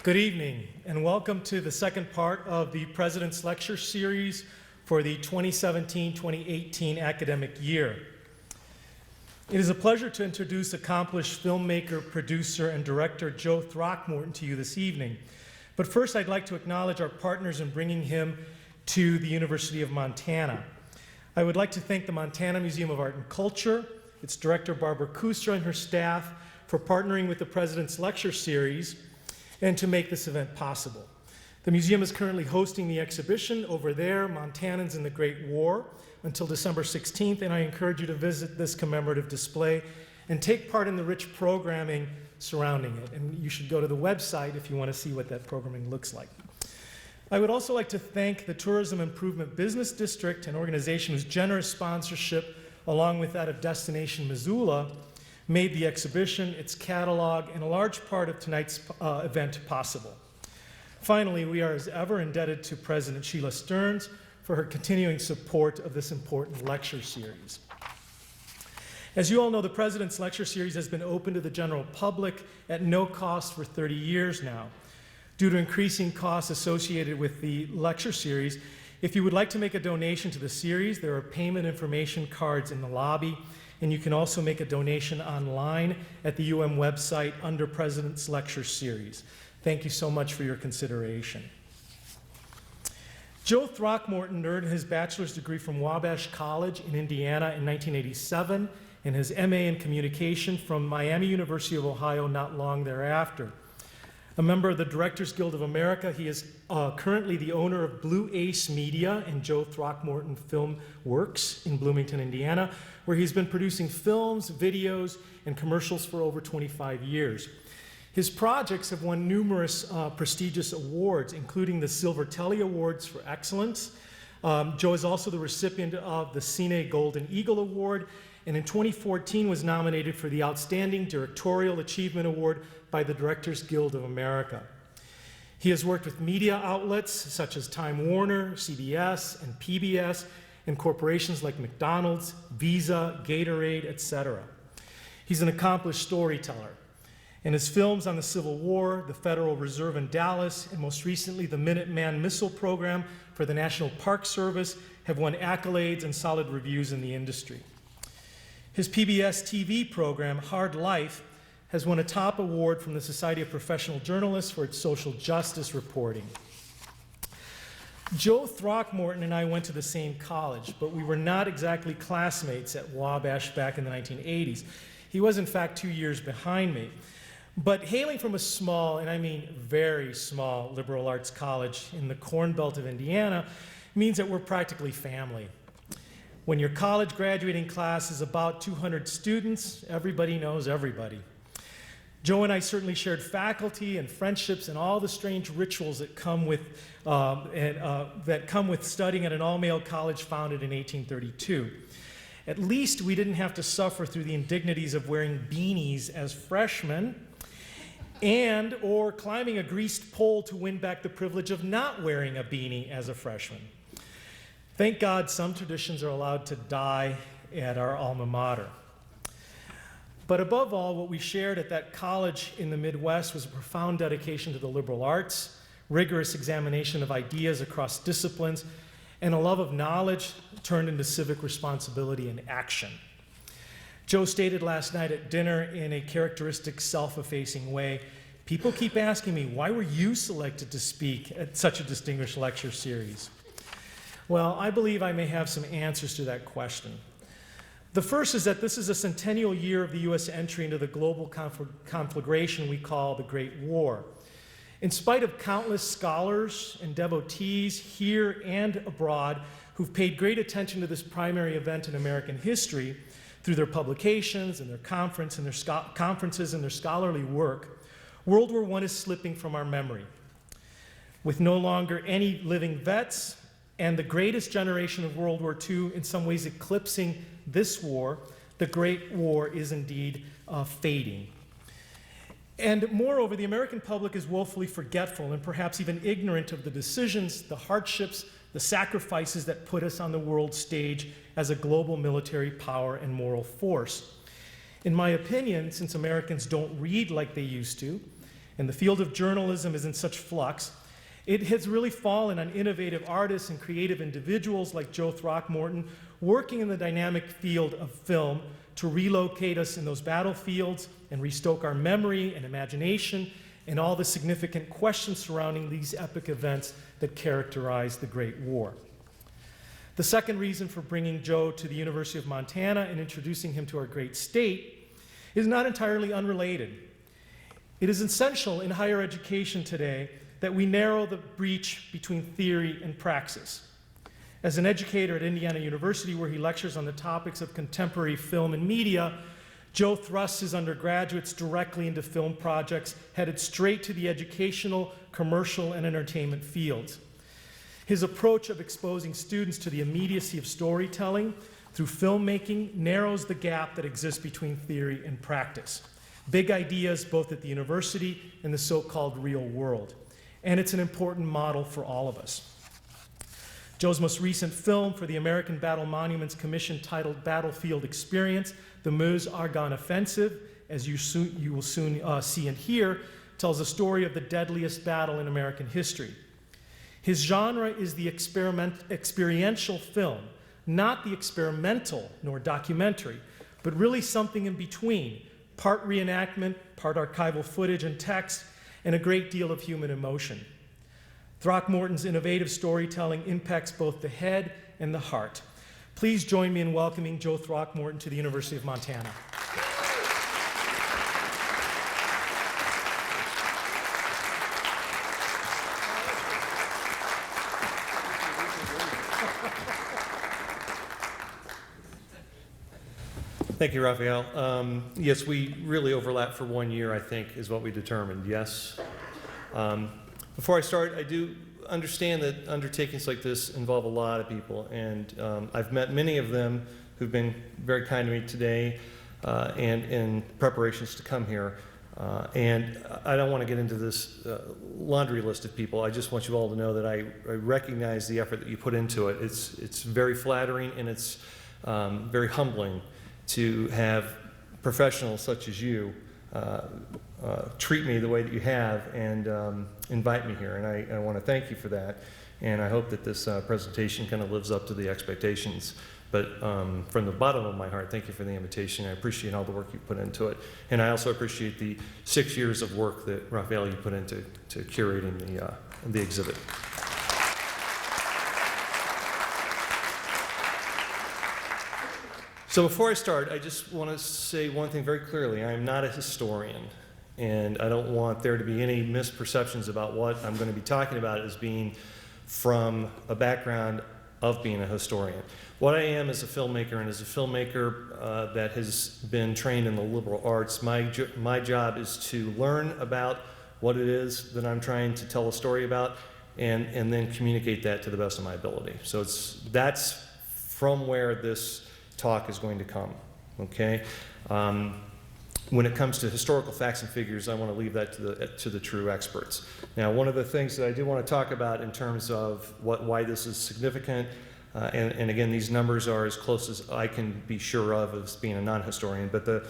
Good evening, and welcome to the second part of the President's Lecture Series for the 2017-2018 academic year. It is a pleasure to introduce accomplished filmmaker, producer, and director Joe Throckmorton to you this evening. But first, I'd like to acknowledge our partners in bringing him to the University of Montana. I would like to thank the Montana Museum of Art and Culture, its director Barbara Kustra and her staff for partnering with the President's Lecture Series and to make this event possible. The museum is currently hosting the exhibition over there, Montanans in the Great War, until December 16th, and I encourage you to visit this commemorative display and take part in the rich programming surrounding it. And you should go to the website if you want to see what that programming looks like. I would also like to thank the Tourism Improvement Business District, an organization whose generous sponsorship, along with that of Destination Missoula, made the exhibition, its catalog, and a large part of tonight's event possible. Finally, we are as ever indebted to President Sheila Stearns for her continuing support of this important lecture series. As you all know, the President's Lecture Series has been open to the general public at no cost for 30 years now. Due to increasing costs associated with the lecture series, if you would like to make a donation to the series, there are payment information cards in the lobby, and you can also make a donation online at the UM website under President's Lecture Series. Thank you so much for your consideration. Joe Throckmorton earned his bachelor's degree from Wabash College in Indiana in 1987 and his MA in communication from Miami University of Ohio not long thereafter. A member of the Directors Guild of America, he is currently the owner of Blue Ace Media and Joe Throckmorton Film Works in Bloomington, Indiana, where he's been producing films, videos, and commercials for over 25 years. His projects have won numerous prestigious awards, including the Silver Telly Awards for Excellence. Joe is also the recipient of the Cine Golden Eagle Award, and in 2014 was nominated for the Outstanding Directorial Achievement Award by the Directors Guild of America. He has worked with media outlets such as Time Warner, CBS, and PBS, and corporations like McDonald's, Visa, Gatorade, etc. He's an accomplished storyteller, and his films on the Civil War, the Federal Reserve in Dallas, and most recently the Minuteman Missile Program for the National Park Service have won accolades and solid reviews in the industry. His PBS TV program, Hard Life, has won a top award from the Society of Professional Journalists for its social justice reporting. Joe Throckmorton and I went to the same college, but we were not exactly classmates at Wabash back in the 1980s. He was, in fact, 2 years behind me. But hailing from a small, and I mean very small, liberal arts college in the Corn Belt of Indiana means that we're practically family. When your college graduating class is about 200 students, everybody knows everybody. Joe and I certainly shared faculty and friendships and all the strange rituals that come with studying at an all-male college founded in 1832. At least we didn't have to suffer through the indignities of wearing beanies as freshmen and or climbing a greased pole to win back the privilege of not wearing a beanie as a freshman. Thank God some traditions are allowed to die at our alma mater. But above all, what we shared at that college in the Midwest was a profound dedication to the liberal arts, rigorous examination of ideas across disciplines, and a love of knowledge turned into civic responsibility and action. Joe stated last night at dinner in a characteristic self-effacing way, "People keep asking me, why were you selected to speak at such a distinguished lecture series?" Well, I believe I may have some answers to that question. The first is that this is a centennial year of the U.S. entry into the global conflagration we call the Great War. In spite of countless scholars and devotees here and abroad who've paid great attention to this primary event in American history through their publications and their conferences and their scholarly work, World War I is slipping from our memory. With no longer any living vets and the greatest generation of World War II in some ways eclipsing this war, the Great War is indeed fading. And moreover, the American public is woefully forgetful and perhaps even ignorant of the decisions, the hardships, the sacrifices that put us on the world stage as a global military power and moral force. In my opinion, since Americans don't read like they used to, and the field of journalism is in such flux, it has really fallen on innovative artists and creative individuals like Joe Throckmorton working in the dynamic field of film to relocate us in those battlefields and restoke our memory and imagination and all the significant questions surrounding these epic events that characterize the Great War. The second reason for bringing Joe to the University of Montana and introducing him to our great state is not entirely unrelated. It is essential in higher education today that we narrow the breach between theory and praxis. As an educator at Indiana University, where he lectures on the topics of contemporary film and media, Joe thrusts his undergraduates directly into film projects headed straight to the educational, commercial, and entertainment fields. His approach of exposing students to the immediacy of storytelling through filmmaking narrows the gap that exists between theory and practice. Big ideas both at the university and the so-called real world. And it's an important model for all of us. Joe's most recent film for the American Battle Monuments Commission, titled Battlefield Experience, The Meuse-Argonne Offensive, as you will soon see and hear, tells the story of the deadliest battle in American history. His genre is the experiential film, not the experimental nor documentary, but really something in between, part reenactment, part archival footage and text, and a great deal of human emotion. Throckmorton's innovative storytelling impacts both the head and the heart. Please join me in welcoming Joe Throckmorton to the University of Montana. Thank you, Raphael. Yes, we really overlap for 1 year, I think, is what we determined, yes. Before I start, I do understand that undertakings like this involve a lot of people, and I've met many of them who've been very kind to me today and in preparations to come here. And I don't want to get into this laundry list of people. I just want you all to know that I recognize the effort that you put into it. It's very flattering, and it's very humbling to have professionals such as you treat me the way that you have and invite me here. And I want to thank you for that. And I hope that this presentation kind of lives up to the expectations. But from the bottom of my heart, thank you for the invitation. I appreciate all the work you put into it. And I also appreciate the 6 years of work that, Raphael, you put into curating the exhibit. So before I start, I just want to say one thing very clearly. I am not a historian, and I don't want there to be any misperceptions about what I'm going to be talking about as being from a background of being a historian. What I am is a filmmaker, and as a filmmaker that has been trained in the liberal arts, my job is to learn about what it is that I'm trying to tell a story about and then communicate that to the best of my ability. So that's from where this talk is going to come, okay? When it comes to historical facts and figures, I want to leave that to the true experts. Now, one of the things that I do want to talk about in terms of why this is significant, and again, these numbers are as close as I can be sure of as being a non-historian, but the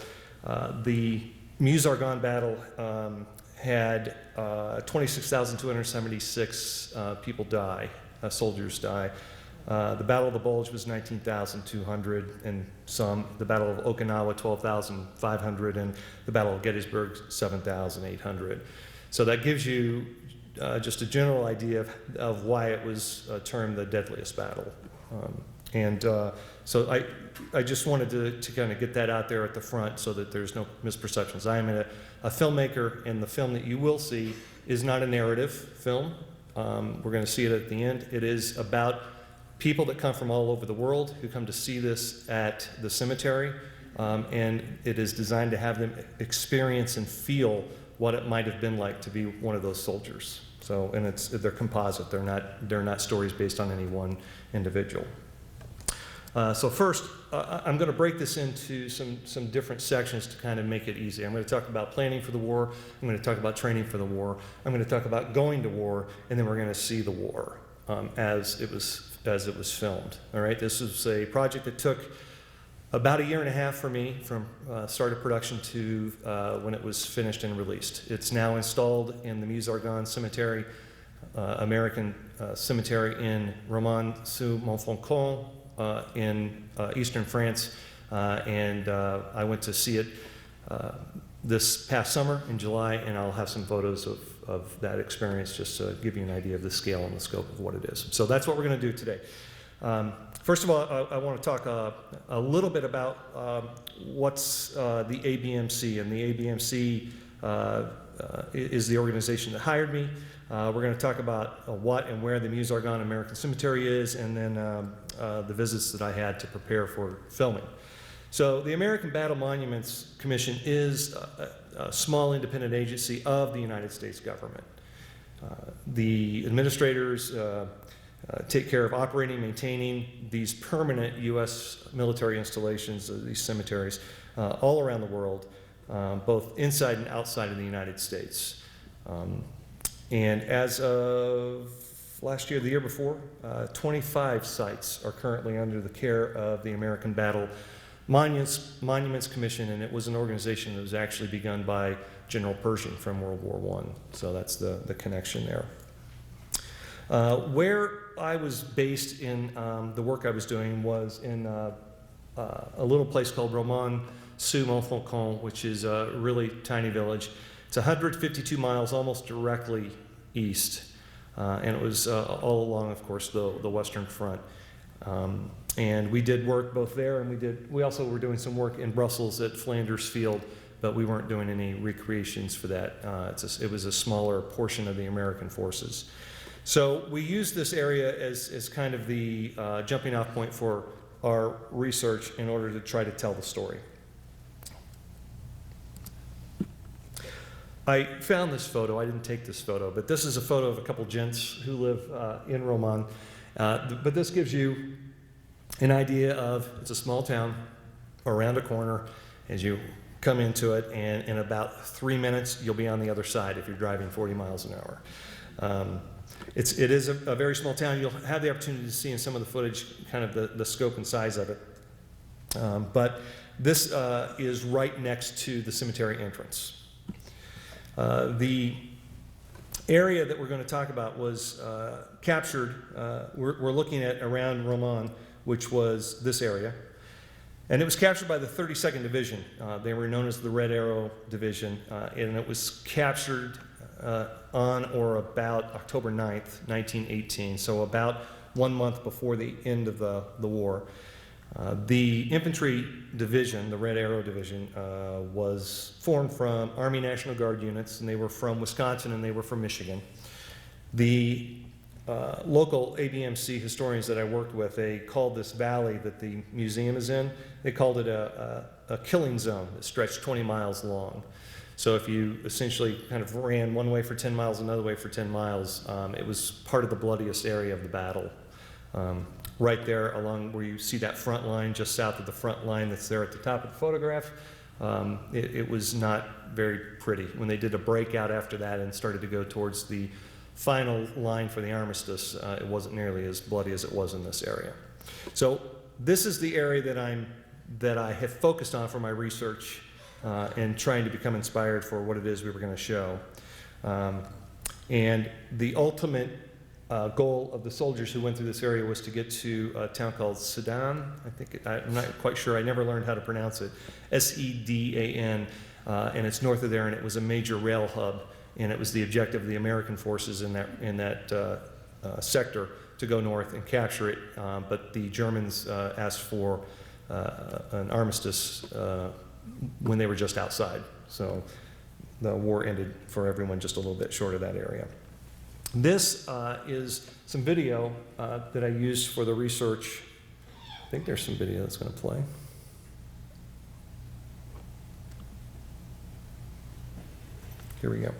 Meuse-Argonne battle had 26,276 people die, soldiers die. The Battle of the Bulge was 19,200 and some. The Battle of Okinawa, 12,500, and the Battle of Gettysburg, 7,800. So that gives you just a general idea of why it was termed the deadliest battle. So I just wanted to kind of get that out there at the front so that there's no misperceptions. I am a filmmaker, and the film that you will see is not a narrative film. We're going to see it at the end. It is about people that come from all over the world who come to see this at the cemetery, and it is designed to have them experience and feel what it might have been like to be one of those soldiers. So, and they're composite. They're not stories based on any one individual. So first, I'm going to break this into some different sections to kind of make it easy. I'm going to talk about planning for the war. I'm going to talk about training for the war. I'm going to talk about going to war, and then we're going to see the war as it was filmed. All right, this is a project that took about a year and a half for me from start of production to when it was finished and released. It's now installed in the Musargon Cemetery, American Cemetery in Romans-sous-Montfaucon in eastern France, and I went to see it this past summer in July, and I'll have some photos of that experience just to give you an idea of the scale and the scope of what it is. So that's what we're going to do today. First of all, I want to talk a little bit about what's the ABMC, and the ABMC is the organization that hired me. We're going to talk about what and where the Musargon American Cemetery is, and then the visits that I had to prepare for filming. So the American Battle Monuments Commission is a small independent agency of the United States government. The administrators take care of operating, maintaining these permanent U.S. military installations, these cemeteries, all around the world, both inside and outside of the United States. And as of last year, the year before, 25 sites are currently under the care of the American Battle Monuments Commission, and it was an organization that was actually begun by General Pershing from World War I. So that's the connection there. Where I was based in the work I was doing was in a little place called Romans-sous-Montfaucon, which is a really tiny village. It's 152 miles almost directly east, and it was all along, of course, the Western Front. And we did work both there, and we also were doing some work in Brussels at Flanders Field, but we weren't doing any recreations for that. It was a smaller portion of the American forces. So we used this area as kind of the jumping off point for our research in order to try to tell the story. I found this photo. I didn't take this photo, but this is a photo of a couple gents who live in Romans. But this gives you an idea of, it's a small town around a corner as you come into it, and in about 3 minutes you'll be on the other side if you're driving 40 miles an hour. It is a very small town. You'll have the opportunity to see in some of the footage kind of the scope and size of it. But this is right next to the cemetery entrance. The area that we're going to talk about was captured, we're looking at around Romans, which was this area. And it was captured by the 32nd Division. They were known as the Red Arrow Division, and it was captured on or about October 9th, 1918, so about 1 month before the end of the war. The infantry division, the Red Arrow Division, was formed from Army National Guard units, and they were from Wisconsin and they were from Michigan. The local ABMC historians that I worked with, they called this valley that the museum is in, they called it a killing zone that stretched 20 miles long. So if you essentially kind of ran one way for 10 miles, another way for 10 miles, it was part of the bloodiest area of the battle. Right there along where you see that front line, just south of the front line that's there at the top of the photograph, it was not very pretty. When they did a breakout after that and started to go towards the final line for the armistice, it wasn't nearly as bloody as it was in this area. So this is the area that I have focused on for my research and trying to become inspired for what it is we were going to show. And the ultimate goal of the soldiers who went through this area was to get to a town called Sedan. I'm not quite sure. I never learned how to pronounce it. S-E-D-A-N, and it's north of there, and it was a major rail hub, and it was the objective of the American forces in that sector to go north and capture it. But the Germans asked for an armistice when they were just outside. So the war ended for everyone just a little bit short of that area. This is some video that I used for the research. I think there's some video that's going to play. Here we go.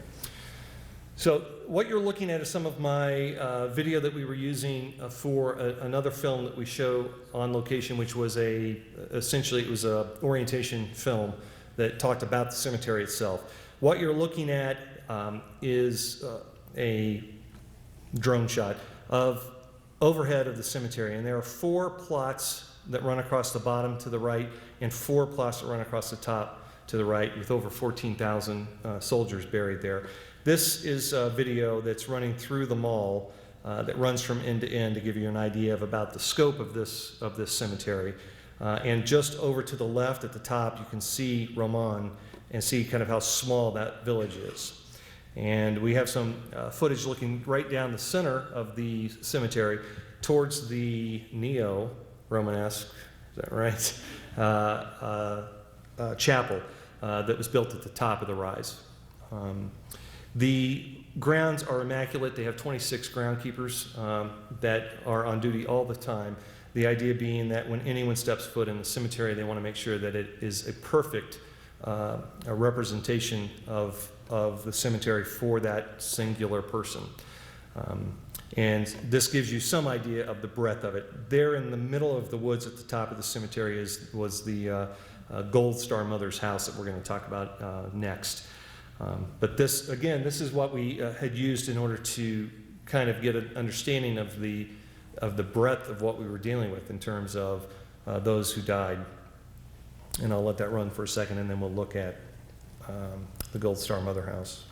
So what you're looking at is some of my video that we were using for another film that we show on location, which was essentially it was an orientation film that talked about the cemetery itself. What you're looking at is a drone shot of overhead of the cemetery, and there are 4 plots that run across the bottom to the right and 4 plots that run across the top to the right, with over 14,000 soldiers buried there. This is a video that's running through the mall that runs from end to end to give you an idea of about the scope of this cemetery. And just over to the left at the top, you can see Roman and see kind of how small that village is. And we have some footage looking right down the center of the cemetery towards the neo-Romanesque, is that right, chapel that was built at the top of the rise. The grounds are immaculate. They have 26 groundkeepers that are on duty all the time. The idea being that when anyone steps foot in the cemetery, they want to make sure that it is a perfect a representation of the cemetery for that singular person. And this gives you some idea of the breadth of it. There in the middle of the woods at the top of the cemetery was the Gold Star Mother's house that we're going to talk about next. But this, again, this is what we had used in order to kind of get an understanding of the breadth of what we were dealing with in terms of those who died. And I'll let that run for a second, and then we'll look at the Gold Star Mother house.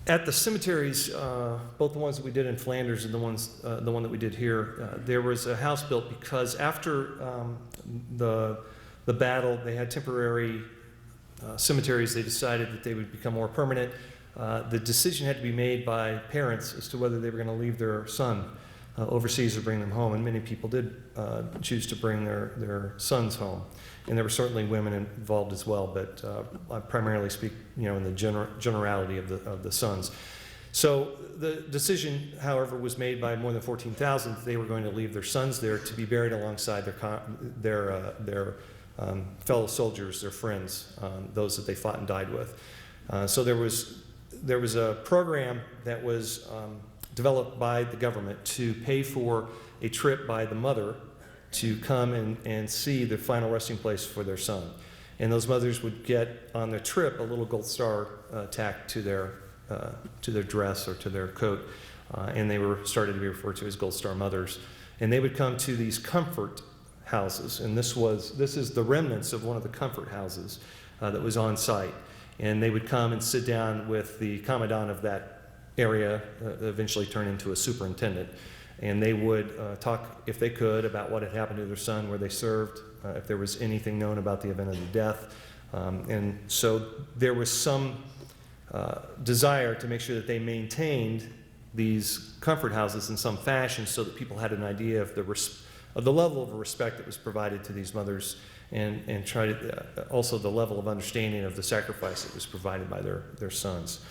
At the cemeteries, both the ones that we did in Flanders and the one that we did here, there was a house built because after the battle, they had temporary cemeteries. They decided that they would become more permanent. The decision had to be made by parents as to whether they were going to leave their son overseas or bring them home, and many people did choose to bring their sons home. And there were certainly women involved as well, but I primarily speak, in the generality of the sons. So the decision, however, was made by more than 14,000 that they were going to leave their sons there to be buried alongside their fellow soldiers, their friends, those that they fought and died with. So there was a program that was developed by the government to pay for a trip by the mother to come and see the final resting place for their son. And those mothers would get on their trip a little gold star tacked to their dress or to their coat, and they were started to be referred to as Gold Star Mothers. And they would come to these comfort houses, and this is the remnants of one of the comfort houses that was on site. And they would come and sit down with the commandant of that area, eventually turned into a superintendent. And they would talk, if they could, about what had happened to their son, where they served, if there was anything known about the event of the death. And so there was some desire to make sure that they maintained these comfort houses in some fashion so that people had an idea of the level of respect that was provided to these mothers, and try to also the level of understanding of the sacrifice that was provided by their sons.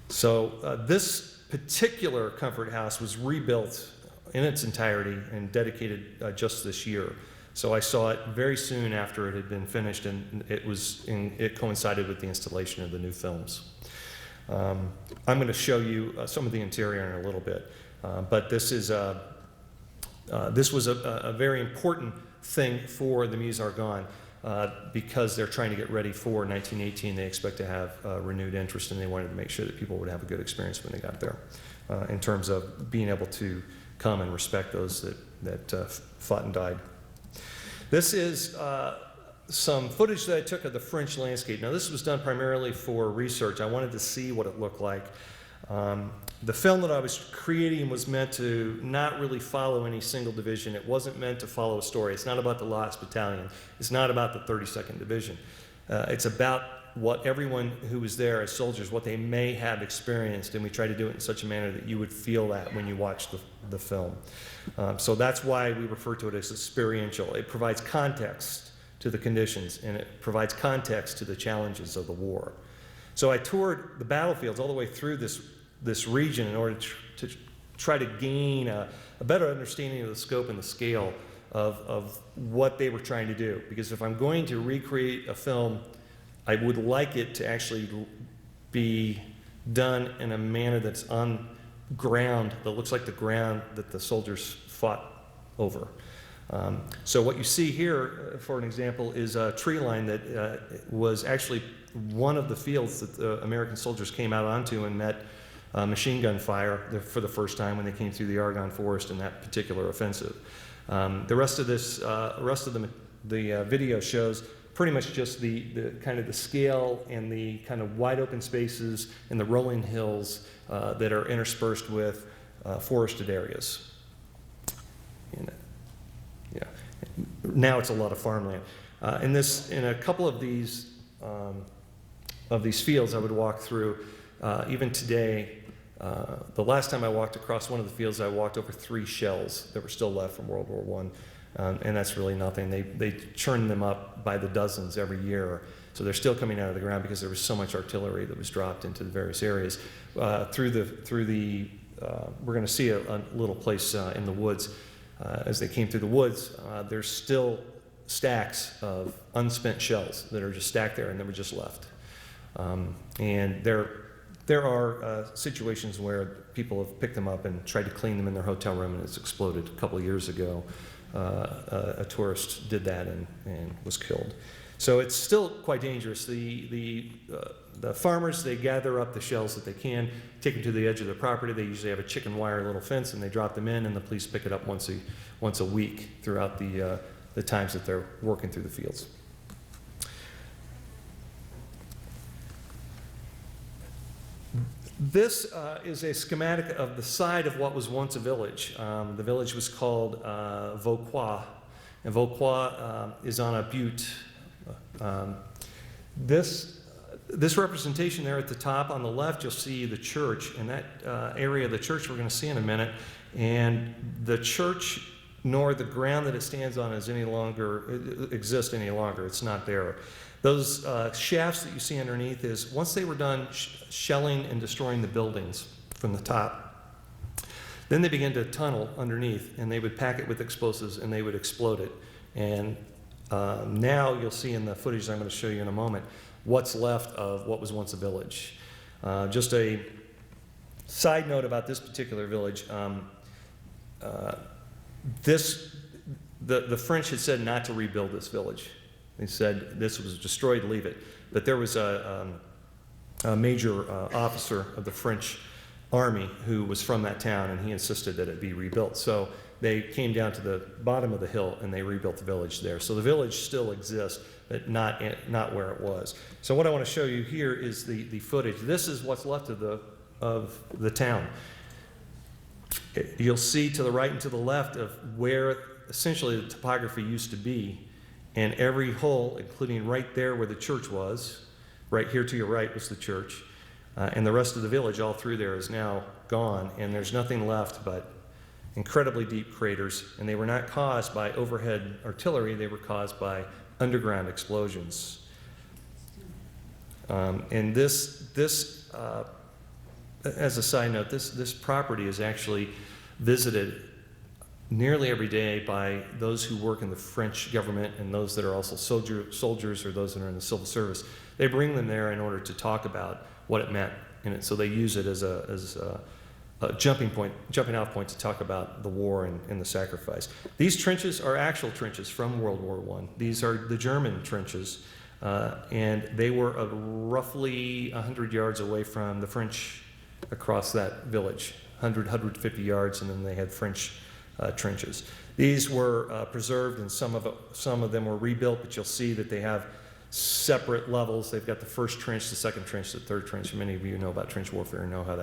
So this particular comfort house was rebuilt in its entirety and dedicated just this year. So I saw it very soon after it had been finished, and it coincided with the installation of the new films. I'm going to show you some of the interior in a little bit, but this was a very important thing for the Musée-Argonne because they're trying to get ready for 1918. They expect to have renewed interest, and they wanted to make sure that people would have a good experience when they got there in terms of being able to come and respect those that fought and died. This is some footage that I took of the French landscape. Now, this was done primarily for research. I wanted to see what it looked like. The film that I was creating was meant to not really follow any single division. It wasn't meant to follow a story. It's not about the Lats Battalion. It's not about the 32nd Division. It's about what everyone who was there as soldiers, what they may have experienced, and we try to do it in such a manner that you would feel that when you watch the film. So that's why we refer to it as experiential. It provides context to the conditions, and it provides context to the challenges of the war. So I toured the battlefields all the way through this region in order to try to gain a better understanding of the scope and the scale of what they were trying to do. Because if I'm going to recreate a film, I would like it to actually be done in a manner that's on ground, that looks like the ground that the soldiers fought over. So what you see here, for an example, is a tree line that was actually one of the fields that the American soldiers came out onto and met machine gun fire for the first time when they came through the Argonne Forest in that particular offensive. The rest of the video shows pretty much just the kind of the scale and the kind of wide open spaces and the rolling hills that are interspersed with forested areas. Yeah. Now it's a lot of farmland. In a couple of these fields I would walk through, even today, the last time I walked across one of the fields, I walked over 3 shells that were still left from World War I, and that's really nothing. They churn them up by the dozens every year, so they're still coming out of the ground because there was so much artillery that was dropped into the various areas. We're going to see a little place in the woods. As they came through the woods, there's still stacks of unspent shells that are just stacked there and they were just left. And there are situations where people have picked them up and tried to clean them in their hotel room and it's exploded. A couple of years ago, a tourist did that and was killed. So it's still quite dangerous. The farmers, they gather up the shells that they can, take them to the edge of their property. They usually have a chicken wire little fence, and they drop them in, and the police pick it up once a week throughout the times that they're working through the fields. This is a schematic of the site of what was once a village. The village was called Vauquois, and Vauquois is on a butte. This representation there at the top on the left, you'll see the church, and that area of the church we're going to see in a minute. And the church nor the ground that it stands on exists any longer. It's not there. Those shafts that you see underneath is once they were done shelling and destroying the buildings from the top, then they began to tunnel underneath, and they would pack it with explosives and they would explode it. And now you'll see in the footage I'm going to show you in a moment what's left of what was once a village. Just a side note about this particular village. The French had said not to rebuild this village. They said this was destroyed, leave it. But there was a major officer of the French army who was from that town, and he insisted that it be rebuilt. So they came down to the bottom of the hill and they rebuilt the village there. So the village still exists, but not where it was. So what I want to show you here is the footage. This is what's left of the town. You'll see to the right and to the left of where essentially the topography used to be, and every hole, including right there where the church was, right here to your right was the church, and the rest of the village all through there is now gone, and there's nothing left but incredibly deep craters, and they were not caused by overhead artillery, they were caused by underground explosions. And this as a side note, this property is actually visited nearly every day by those who work in the French government and those that are also soldiers or those that are in the civil service. They bring them there in order to talk about what it meant in it, so they use it as a jumping off point to talk about the war and the sacrifice. These trenches are actual trenches from World War I. These are the German trenches, and they were roughly 100 yards away from the French across that village, 150 yards, and then they had French trenches. These were preserved, and some of them were rebuilt, but you'll see that they have separate levels. They've got the first trench, the second trench, the third trench. Many of you know about trench warfare and know how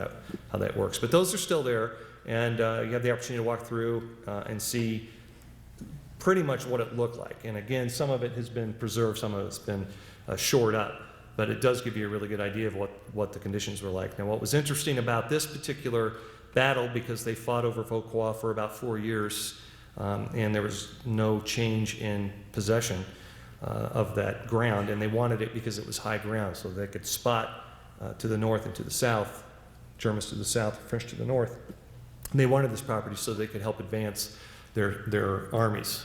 that works. But those are still there, and you have the opportunity to walk through and see pretty much what it looked like. And again, some of it has been preserved, some of it's been shored up, but it does give you a really good idea of what the conditions were like. Now, what was interesting about this particular battle, because they fought over Vauquois for about 4 years, and there was no change in possession of that ground, and they wanted it because it was high ground, so they could spot to the north and to the south, Germans to the south, French to the north. And they wanted this property so they could help advance their armies.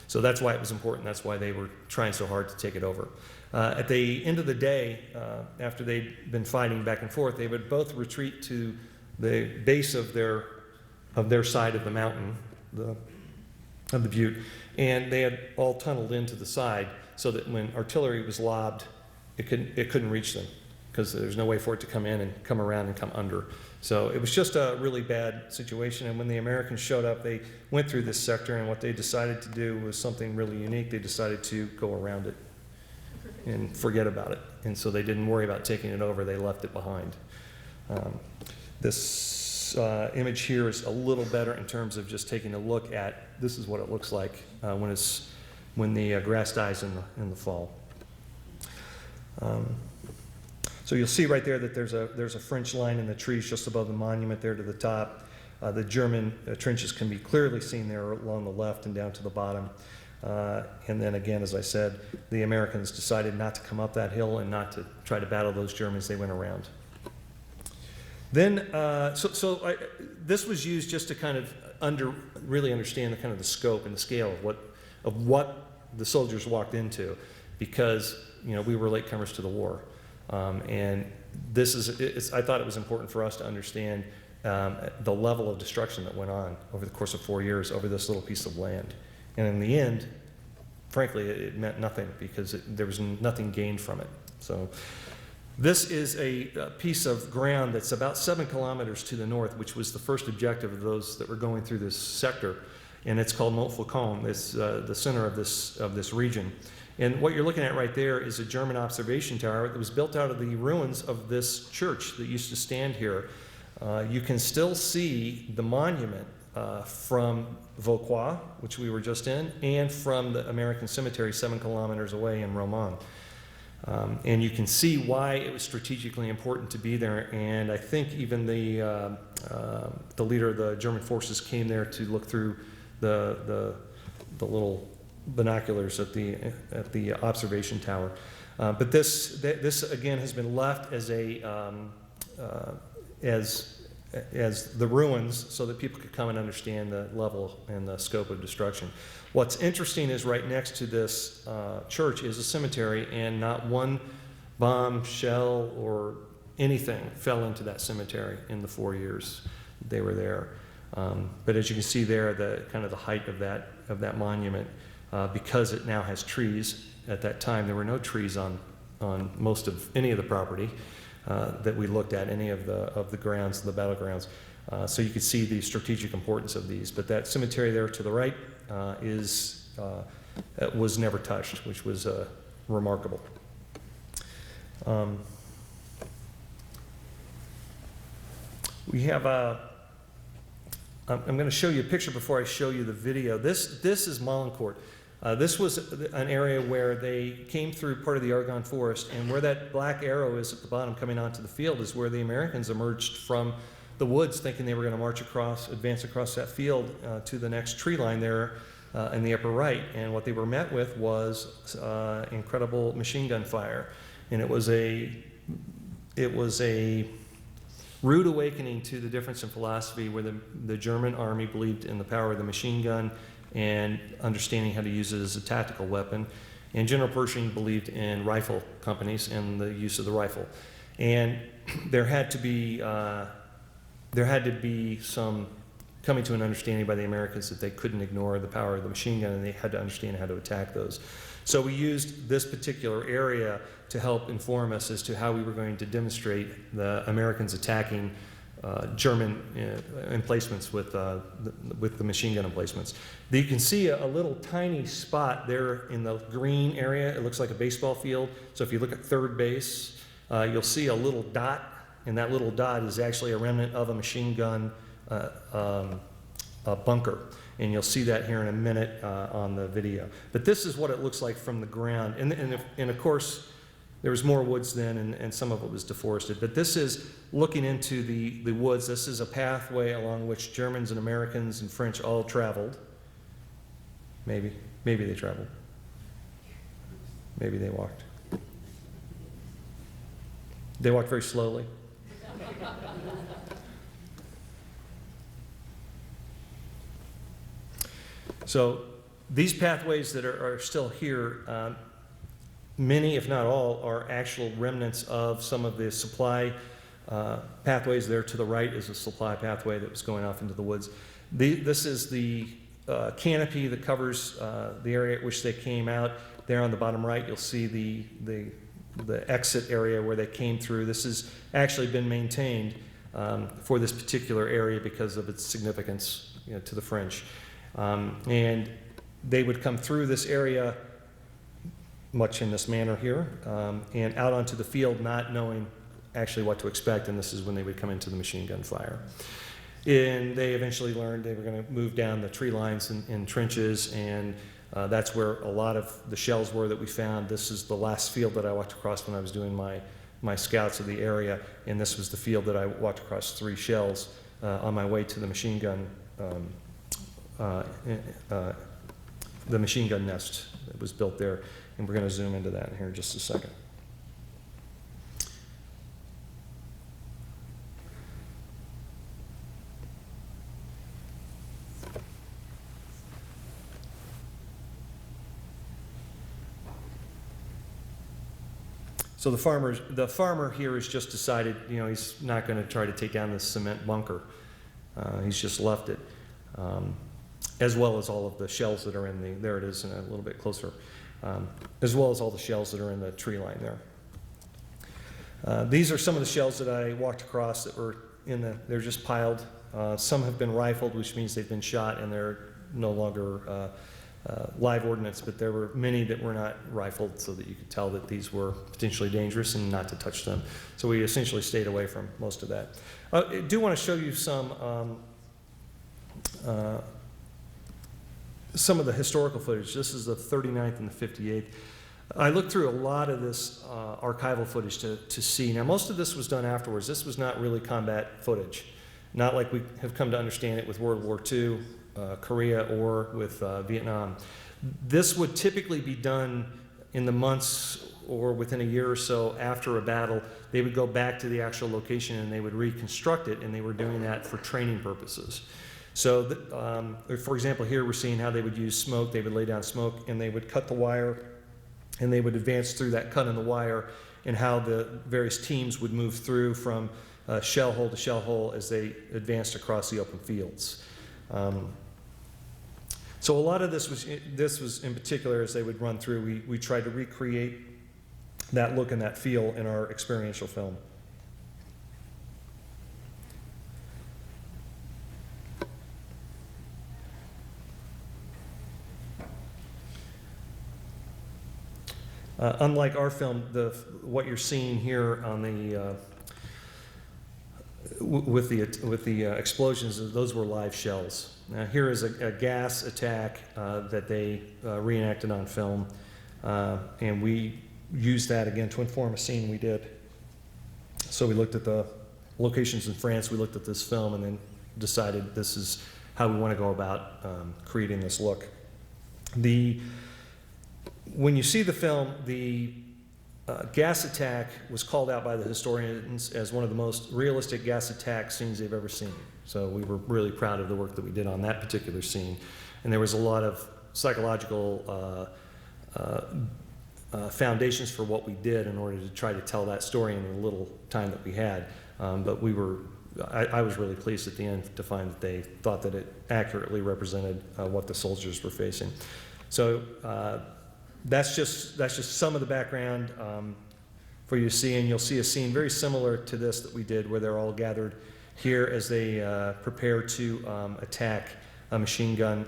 So that's why it was important. That's why they were trying so hard to take it over. At the end of the day, after they'd been fighting back and forth, they would both retreat to the base of their side of the mountain, of the butte, and they had all tunneled into the side so that when artillery was lobbed, it couldn't reach them because there's no way for it to come in and come around and come under. So it was just a really bad situation, and when the Americans showed up, they went through this sector, and what they decided to do was something really unique. They decided to go around it and forget about it, and so they didn't worry about taking it over. They left it behind. This image here is a little better in terms of just taking a look at, this is what it looks like when the grass dies in the fall. So you'll see right there that there's a French line in the trees just above the monument there to the top. The German trenches can be clearly seen there along the left and down to the bottom. And then again, as I said, the Americans decided not to come up that hill and not to try to battle those Germans. They went around. Then, this was used just to kind of really understand the kind of the scope and the scale of what the soldiers walked into, because we were latecomers to the war, and I thought it was important for us to understand the level of destruction that went on over the course of 4 years over this little piece of land, and in the end, frankly, it meant nothing because there was nothing gained from it. So. This is a piece of ground that's about 7 kilometers to the north, which was the first objective of those that were going through this sector, and it's called Montfaucon. It's the center of this region. And what you're looking at right there is a German observation tower that was built out of the ruins of this church that used to stand here. You can still see the monument from Vauquois, which we were just in, and from the American cemetery 7 kilometers away in Romans. And you can see why it was strategically important to be there. And I think even the leader of the German forces came there to look through the little binoculars at the observation tower. But this again has been left as as the ruins so that people could come and understand the level and the scope of destruction. What's interesting is right next to this church is a cemetery, and not one bomb, shell, or anything fell into that cemetery in the 4 years they were there. But as you can see there, the kind of the height of that monument, because it now has trees. At that time, there were no trees on most of any of the property that we looked at, any of the grounds, the battlegrounds. So you could see the strategic importance of these. But that cemetery there to the right was never touched, which was remarkable. We have I'm going to show you a picture before I show you the video. This is Molincourt. This was an area where they came through part of the Argonne Forest, and where that black arrow is at the bottom coming onto the field is where the Americans emerged from the woods, thinking they were going to advance across that field to the next tree line there in the upper right. And what they were met with was incredible machine gun fire, and it was a rude awakening to the difference in philosophy, where the German army believed in the power of the machine gun and understanding how to use it as a tactical weapon. And General Pershing believed in rifle companies and the use of the rifle. And there had to be some coming to an understanding by the Americans that they couldn't ignore the power of the machine gun, and they had to understand how to attack those. So we used this particular area to help inform us as to how we were going to demonstrate the Americans attacking German emplacements with the machine gun emplacements. You can see a little tiny spot there in the green area. It looks like a baseball field. So if you look at third base, you'll see a little dot, and that little dot is actually a remnant of a machine gun bunker. And you'll see that here in a minute on the video. But this is what it looks like from the ground. And of course, there was more woods then, and some of it was deforested. But this is looking into the woods. This is a pathway along which Germans and Americans and French all traveled. Maybe they traveled. Maybe they walked. They walked very slowly. So these pathways that are still here, many, if not all, are actual remnants of some of the supply pathways. There to the right is a supply pathway that was going off into the woods. This is the canopy that covers the area at which they came out. There on the bottom right, you'll see the exit area where they came through. This has actually been maintained for this particular area because of its significance, to the French. And they would come through this area much in this manner here, and out onto the field not knowing actually what to expect, and this is when they would come into the machine gun fire. And they eventually learned they were going to move down the tree lines and trenches, and that's where a lot of the shells were that we found. This is the last field that I walked across when I was doing my scouts of the area, and this was the field that I walked across 3 shells on my way to the machine gun nest that was built there, and we're going to zoom into that here in just a second. So the farmer here has just decided, he's not going to try to take down this cement bunker. He's just left it, as well as all of the shells that are in there it is, and a little bit closer, as well as all the shells that are in the tree line there. These are some of the shells that I walked across that were they're just piled. Some have been rifled, which means they've been shot and they're no longer live ordnance, but there were many that were not rifled so that you could tell that these were potentially dangerous and not to touch them. So we essentially stayed away from most of that. I do want to show you some of the historical footage. This is the 39th and the 58th. I looked through a lot of this archival footage to see. Now, most of this was done afterwards. This was not really combat footage, not like we have come to understand it with World War II, Korea, or with Vietnam. This would typically be done in the months or within a year or so after a battle. They would go back to the actual location and they would reconstruct it, and they were doing that for training purposes. So, for example, here we're seeing how they would use smoke. They would lay down smoke and they would cut the wire, and they would advance through that cut in the wire, and how the various teams would move through from shell hole to shell hole as they advanced across the open fields. So a lot of this was in particular, as they would run through, we tried to recreate that look and that feel in our experiential film. Unlike our film, what you're seeing here on the with the explosions, those were live shells. Now here is a gas attack that they reenacted on film, and we used that again to inform a scene we did. So we looked at the locations in France, we looked at this film, and then decided this is how we want to go about creating this look. When you see the film, the gas attack was called out by the historians as one of the most realistic gas attack scenes they've ever seen. So we were really proud of the work that we did on that particular scene. And there was a lot of psychological foundations for what we did in order to try to tell that story in the little time that we had. But I was really pleased at the end to find that they thought that it accurately represented what the soldiers were facing. So that's just some of the background for you to see, and you'll see a scene very similar to this that we did, where they're all gathered here as they prepare to attack a machine gun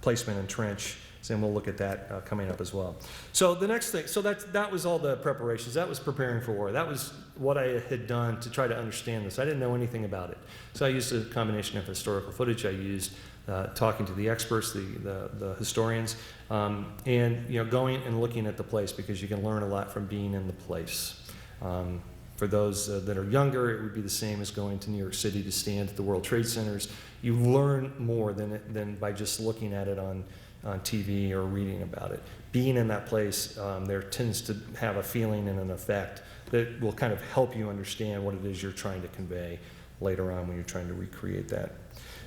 placement and trench. And we'll look at that coming up as well. So the next thing, so that was all the preparations. That was preparing for war. That was what I had done to try to understand this. I didn't know anything about it. So I used a combination of historical footage. I used talking to the experts, the historians, and going and looking at the place, because you can learn a lot from being in the place. For those that are younger, it would be the same as going to New York City to stand at the World Trade Centers. You learn more than by just looking at it on TV or reading about it. Being in that place, there tends to have a feeling and an effect that will kind of help you understand what it is you're trying to convey later on when you're trying to recreate that.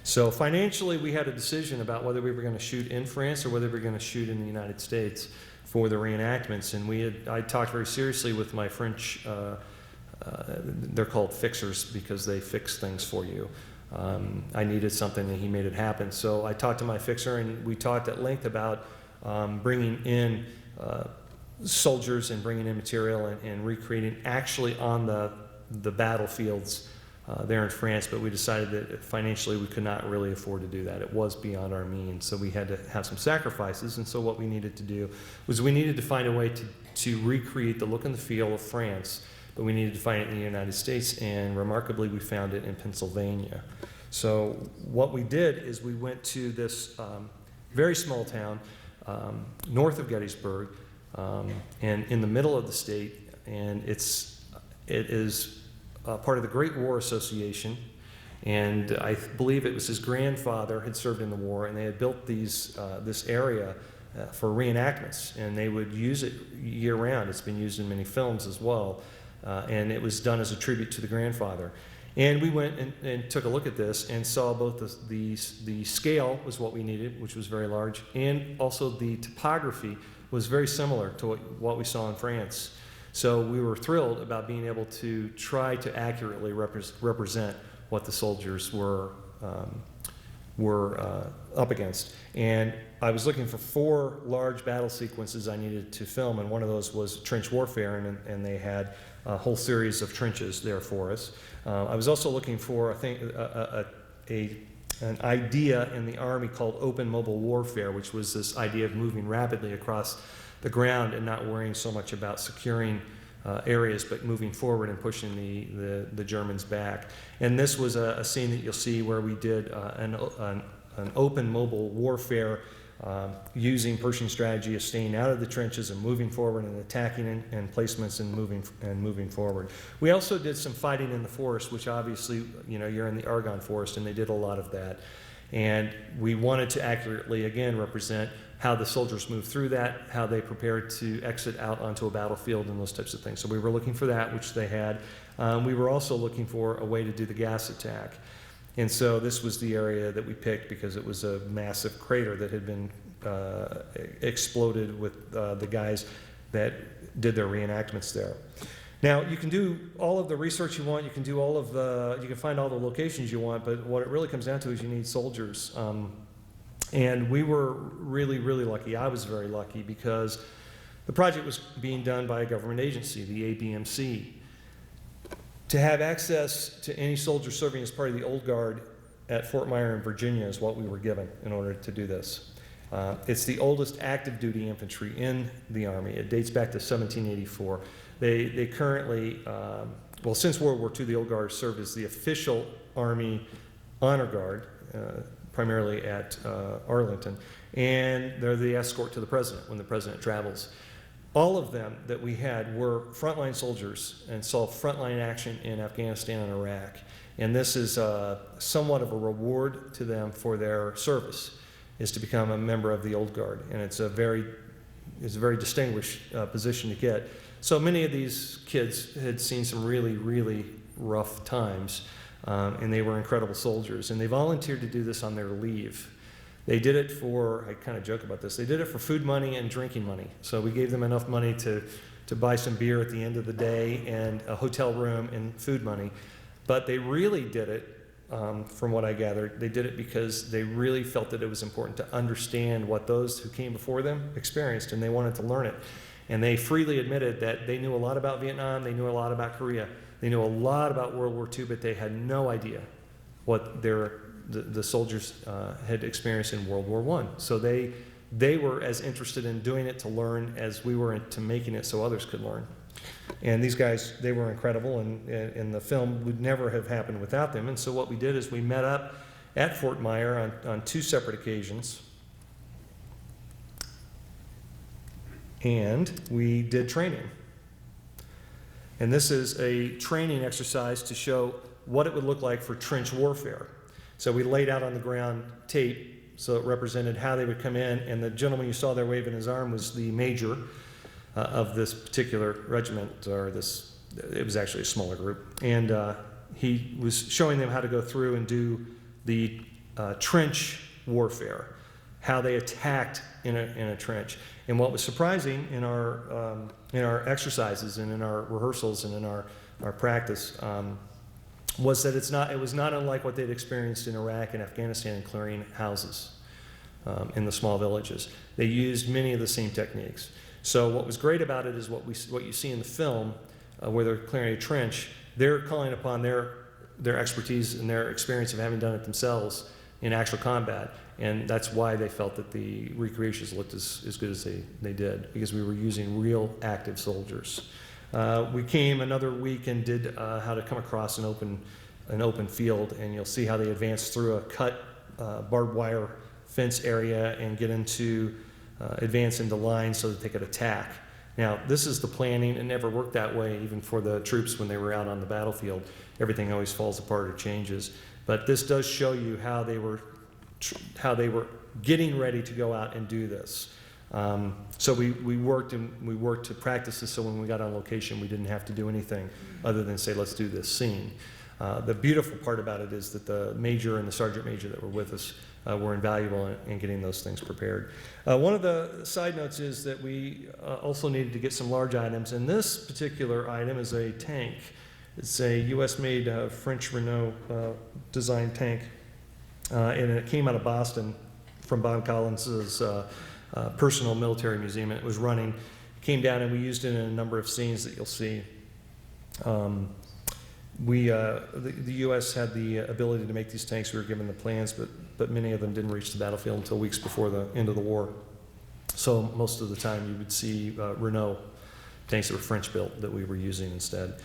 So financially, we had a decision about whether we were going to shoot in France or whether we were going to shoot in the United States for the reenactments. And I talked very seriously with my French, they're called fixers because they fix things for you. I needed something, and he made it happen. So I talked to my fixer, and we talked at length about bringing in soldiers and bringing in material and recreating actually on the battlefields there in France, but we decided that financially we could not really afford to do that. It was beyond our means, so we had to have some sacrifices. And so what we needed to do was we needed to find a way to recreate the look and the feel of France, but we needed to find it in the United States, and remarkably we found it in Pennsylvania. So what we did is we went to this very small town north of Gettysburg, and in the middle of the state, and it is part of the Great War Association, and I believe it was his grandfather had served in the war, and they had built this area for reenactments, and they would use it year-round. It's been used in many films as well, and it was done as a tribute to the grandfather. And we went and took a look at this and saw both the scale was what we needed, which was very large, and also the topography was very similar to what we saw in France. So we were thrilled about being able to try to accurately represent what the soldiers were up against. And I was looking for 4 large battle sequences I needed to film, and one of those was trench warfare, and they had a whole series of trenches there for us. I was also looking for, I think, an idea in the Army called open mobile warfare, which was this idea of moving rapidly across the ground and not worrying so much about securing areas, but moving forward and pushing the Germans back. And this was a scene that you'll see where we did an open mobile warfare using Pershing strategy of staying out of the trenches and moving forward and attacking and placements and moving forward. We also did some fighting in the forest, which obviously, you're in the Argonne forest, and they did a lot of that. And we wanted to accurately, again, represent how the soldiers moved through that, how they prepared to exit out onto a battlefield, and those types of things. So we were looking for that, which they had. We were also looking for a way to do the gas attack. And so this was the area that we picked because it was a massive crater that had been exploded with the guys that did their reenactments there. Now, you can do all of the research you want, you can do you can find all the locations you want, but what it really comes down to is you need soldiers. And we were really, really lucky. I was very lucky because the project was being done by a government agency, the ABMC. To have access to any soldier serving as part of the Old Guard at Fort Myer in Virginia is what we were given in order to do this. It's the oldest active duty infantry in the Army. It dates back to 1784. They currently, since World War II, the Old Guard served as the official Army honor guard, primarily at Arlington, and they're the escort to the president when the president travels. All of them that we had were frontline soldiers and saw frontline action in Afghanistan and Iraq. And this is somewhat of a reward to them for their service, is to become a member of the Old Guard. And it's a very distinguished position to get. So many of these kids had seen some really, really rough times, and they were incredible soldiers. And they volunteered to do this on their leave. They did it for, I kind of joke about this, they did it for food money and drinking money. So we gave them enough money to buy some beer at the end of the day and a hotel room and food money. But they really did it, from what I gathered, they did it because they really felt that it was important to understand what those who came before them experienced, and they wanted to learn it. And they freely admitted that they knew a lot about Vietnam, they knew a lot about Korea, they knew a lot about World War II, but they had no idea what the soldiers had experienced in World War I. So they were as interested in doing it to learn as we were into making it so others could learn. And these guys, they were incredible, and the film would never have happened without them. And so what we did is we met up at Fort Myer on 2 separate occasions, and we did training. And this is a training exercise to show what it would look like for trench warfare. So we laid out on the ground tape, so it represented how they would come in, and the gentleman you saw there waving his arm was the major of this particular regiment, it was actually a smaller group. And he was showing them how to go through and do the trench warfare, how they attacked in a trench. And what was surprising in our exercises and in our rehearsals and in our practice was that it was not unlike what they'd experienced in Iraq and Afghanistan in clearing houses in the small villages. They used many of the same techniques. So what was great about it is what you see in the film, where they're clearing a trench, they're calling upon their expertise and their experience of having done it themselves in actual combat. And that's why they felt that the recreations looked as good as they did, because we were using real active soldiers. We came another week and did how to come across an open field, and you'll see how they advanced through a cut barbed wire fence area and get into advance into line so that they could attack. Now, this is the planning. It never worked that way, even for the troops when they were out on the battlefield. Everything always falls apart or changes. But this does show you how they were getting ready to go out and do this. So we worked to practice this, so when we got on location, we didn't have to do anything other than say, let's do this scene. The beautiful part about it is that the major and the sergeant major that were with us were invaluable in getting those things prepared. One of the side notes is that we also needed to get some large items, and this particular item is a tank. It's a US-made French Renault designed tank, and it came out of Boston from Bob Collins's personal military museum, and it was running. It came down, and we used it in a number of scenes that you'll see. The U.S. had the ability to make these tanks. We were given the plans, but many of them didn't reach the battlefield until weeks before the end of the war. So most of the time you would see Renault tanks that were French built that we were using instead.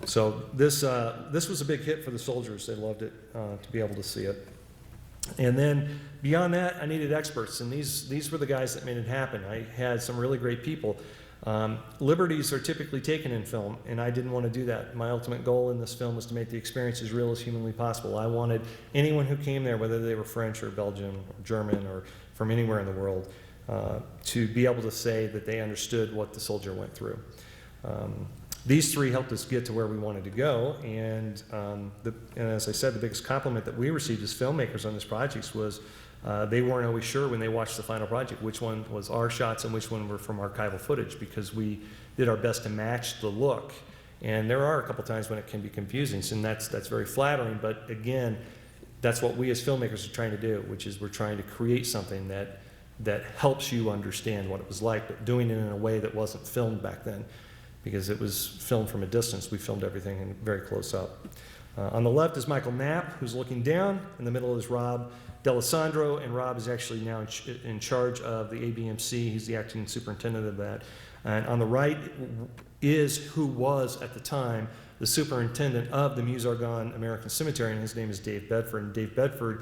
So this was a big hit for the soldiers. They loved it to be able to see it. And then beyond that, I needed experts, and these were the guys that made it happen. I had some really great people. Liberties are typically taken in film, and I didn't want to do that. My ultimate goal in this film was to make the experience as real as humanly possible. I wanted anyone who came there, whether they were French or Belgian or German or from anywhere in the world, to be able to say that they understood what the soldier went through. These three helped us get to where we wanted to go, and as I said, the biggest compliment that we received as filmmakers on this project was they weren't always sure when they watched the final project which one was our shots and which one were from archival footage, because we did our best to match the look. And there are a couple times when it can be confusing, and that's very flattering, but again, that's what we as filmmakers are trying to do, which is we're trying to create something that helps you understand what it was like, but doing it in a way that wasn't filmed back then, because it was filmed from a distance. We filmed everything in very close up. On the left is Michael Knapp, who's looking down. In the middle is Rob D'Alessandro, and Rob is actually now in charge of the ABMC. He's the acting superintendent of that. And on the right is who was, at the time, the superintendent of the Meuse-Argonne American Cemetery, and his name is Dave Bedford. And Dave Bedford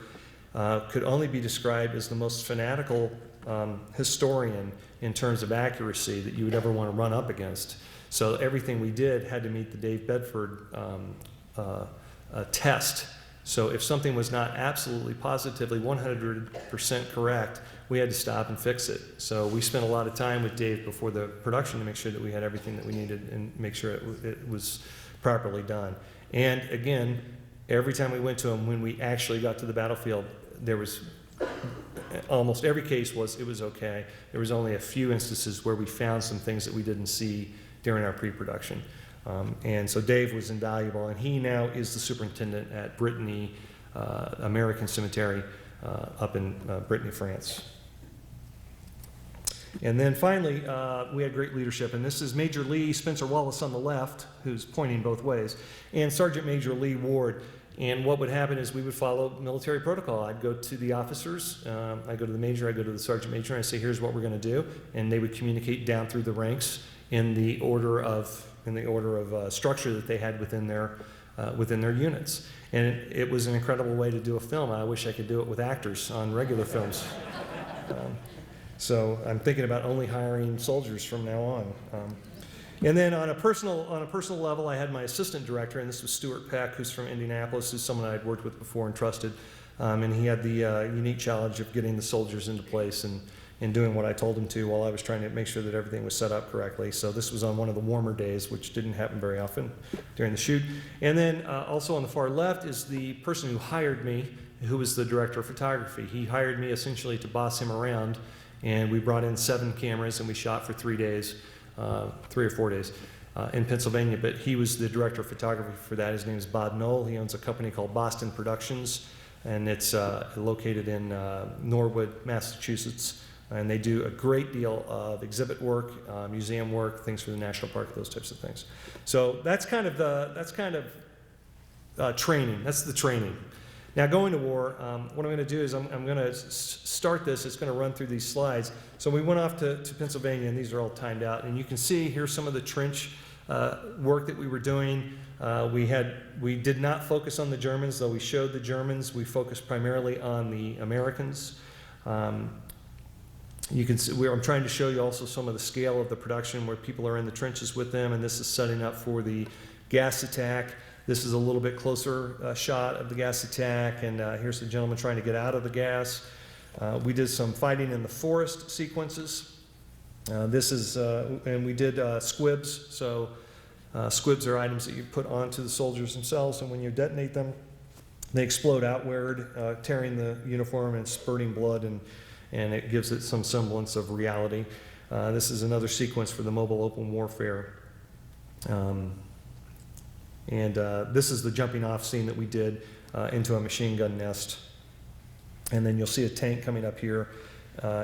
could only be described as the most fanatical historian in terms of accuracy that you would ever want to run up against. So everything we did had to meet the Dave Bedford test. So if something was not absolutely positively 100% correct, we had to stop and fix it. So we spent a lot of time with Dave before the production to make sure that we had everything that we needed and make sure it was properly done. And again, every time we went to him, when we actually got to the battlefield, there was almost every case it was okay. There was only a few instances where we found some things that we didn't see during our pre-production. And so Dave was invaluable, and he now is the superintendent at Brittany American Cemetery up in Brittany, France. And then finally, we had great leadership, and this is Major Lee Spencer Wallace on the left, who's pointing both ways, and Sergeant Major Lee Ward. And what would happen is we would follow military protocol. I'd go to the officers, I'd go to the major, I'd go to the sergeant major, and I'd say, here's what we're going to do, and they would communicate down through the ranks in the order of structure that they had within their units. And it was an incredible way to do a film. I wish I could do it with actors on regular films. So I'm thinking about only hiring soldiers from now on. And then on a personal level, I had my assistant director, and this was Stuart Peck, who's from Indianapolis, who's someone I'd worked with before and trusted. And he had the unique challenge of getting the soldiers into place and doing what I told him to while I was trying to make sure that everything was set up correctly. So this was on one of the warmer days, which didn't happen very often during the shoot. And then also on the far left is the person who hired me, who was the director of photography. He hired me essentially to boss him around, and we brought in 7 cameras and we shot for 3 days, 3 or 4 days. in Pennsylvania, but he was the director of photography for that. His name is Bob Knoll. He owns a company called Boston Productions, and it's located in Norwood, Massachusetts. And they do a great deal of exhibit work, museum work, things for the national park, those types of things. So that's kind of training. That's the training. Now, going to war, what I'm going to do is I'm going to start this. It's going to run through these slides. So we went off to Pennsylvania, and these are all timed out. And you can see here's some of the trench work that we were doing. We did not focus on the Germans, though we showed the Germans. We focused primarily on the Americans. You can see, I'm trying to show you also some of the scale of the production where people are in the trenches with them, and this is setting up for the gas attack. This is a little bit closer shot of the gas attack, and here's the gentleman trying to get out of the gas. We did some fighting in the forest sequences. And we did squibs. So squibs are items that you put onto the soldiers themselves, and when you detonate them, they explode outward, tearing the uniform and spurting blood, and it gives it some semblance of reality. This is another sequence for the mobile open warfare. This is the jumping off scene that we did into a machine gun nest. And then you'll see a tank coming up here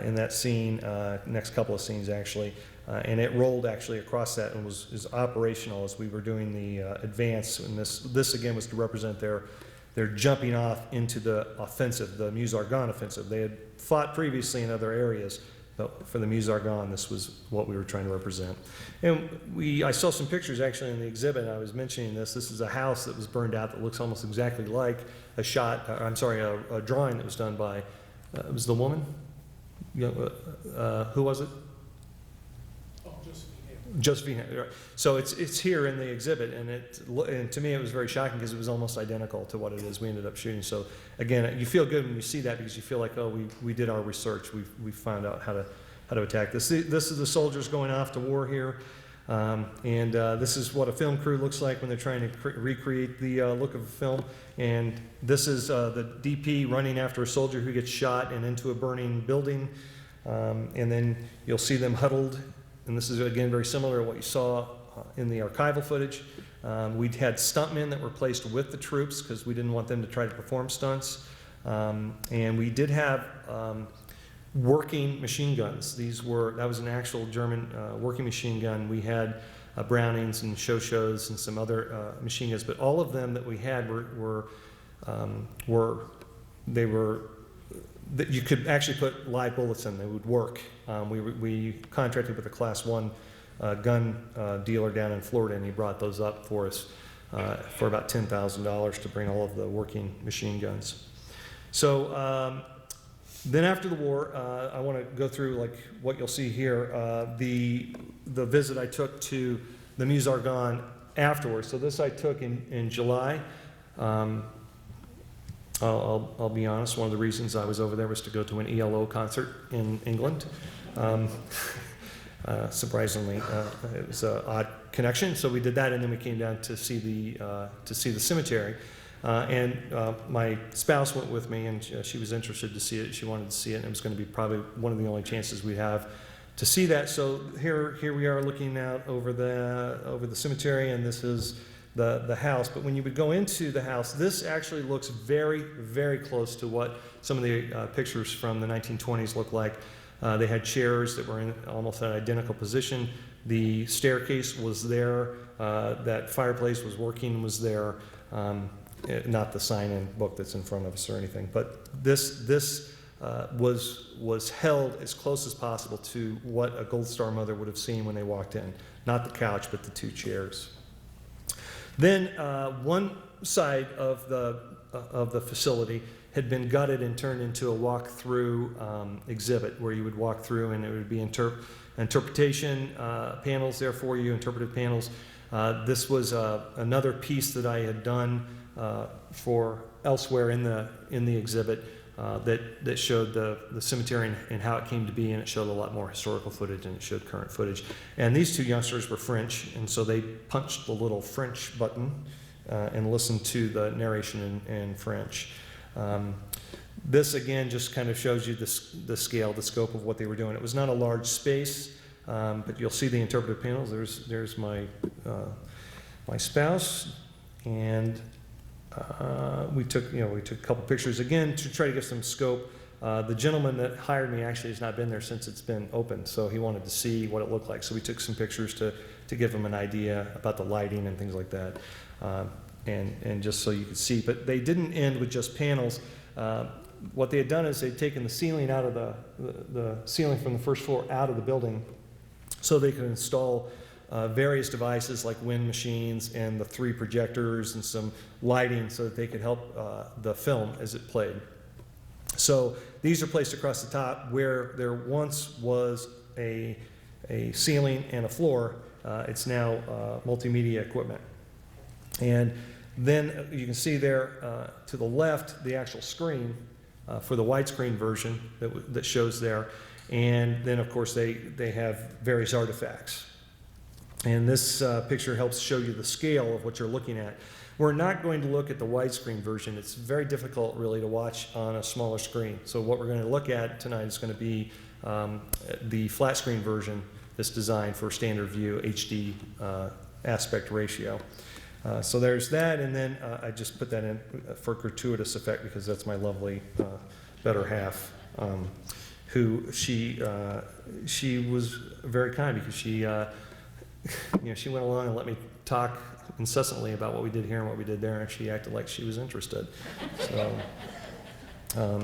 in that scene, next couple of scenes actually. And it rolled actually across that and is operational as we were doing the advance. And this again was to represent their jumping off into the offensive, the Meuse-Argonne offensive. They had fought previously in other areas, but for the Meuse-Argonne, this was what we were trying to represent. And I saw some pictures actually in the exhibit. I was mentioning this. This is a house that was burned out that looks almost exactly like a drawing that was done by, it was the woman? Who was it? Josephine. Right. So it's here in the exhibit, and to me it was very shocking because it was almost identical to what it is we ended up shooting. So again, you feel good when you see that because you feel like, oh, we did our research. We found out how to attack this. This is the soldiers going off to war here, and this is what a film crew looks like when they're trying to recreate the look of a film. And this is the DP running after a soldier who gets shot and into a burning building, and then you'll see them huddled. And this is, again, very similar to what you saw in the archival footage. We'd had stuntmen that were placed with the troops because we didn't want them to try to perform stunts. And we did have working machine guns. That was an actual German working machine gun. We had Brownings and shows and some other machine guns, but all of them that we had that you could actually put live bullets in. They would work. We contracted with a Class 1 gun dealer down in Florida, and he brought those up for us for about $10,000 to bring all of the working machine guns. So then after the war, I want to go through like what you'll see here, the visit I took to the Meuse-Argonne afterwards. So this I took in July. I'll be honest, one of the reasons I was over there was to go to an ELO concert in England. Surprisingly, it was an odd connection, so we did that, and then we came down to see the cemetery. My spouse went with me, and she was interested to see it. She wanted to see it, and it was going to be probably one of the only chances we'd have to see that. So here we are looking out over the cemetery, and this is the house. But when you would go into the house, this actually looks very, very close to what some of the pictures from the 1920s look like. They had chairs that were in almost an identical position. The staircase was there. That fireplace was working, was there. Not the sign-in book that's in front of us or anything. But this was held as close as possible to what a Gold Star mother would have seen when they walked in. Not the couch, but the two chairs. Then one side of the facility had been gutted and turned into a walk-through exhibit where you would walk through and it would be interpretation panels there for you, interpretive panels. This was another piece that I had done for elsewhere in the exhibit that showed the cemetery and how it came to be, and it showed a lot more historical footage and it showed current footage. And these two youngsters were French, and so they punched the little French button and listened to the narration in French. This again just kind of shows you the scale, the scope of what they were doing. It was not a large space. but you'll see the interpretive panels. There's my, my spouse, and we took a couple pictures again to try to give some scope. The gentleman that hired me actually has not been there since it's been open, so he wanted to see what it looked like. So we took some pictures to give him an idea about the lighting and things like that, and just so you could see. But they didn't end with just panels. What they had done is they'd taken the ceiling out of the ceiling from the first floor out of the building, so they could install various devices like wind machines and the 3 projectors and some lighting so that they could help the film as it played. So these are placed across the top where there once was a ceiling and a floor. It's now multimedia equipment. And then you can see there to the left the actual screen for the widescreen version that shows there. And then, of course, they have various artifacts. And this picture helps show you the scale of what you're looking at. We're not going to look at the widescreen version. It's very difficult, really, to watch on a smaller screen. So what we're going to look at tonight is going to be the flat screen version that's designed for standard view HD aspect ratio. So there's that, and then I just put that in for gratuitous effect because that's my lovely better half, who she was very kind because she she went along and let me talk incessantly about what we did here and what we did there, and she acted like she was interested. So,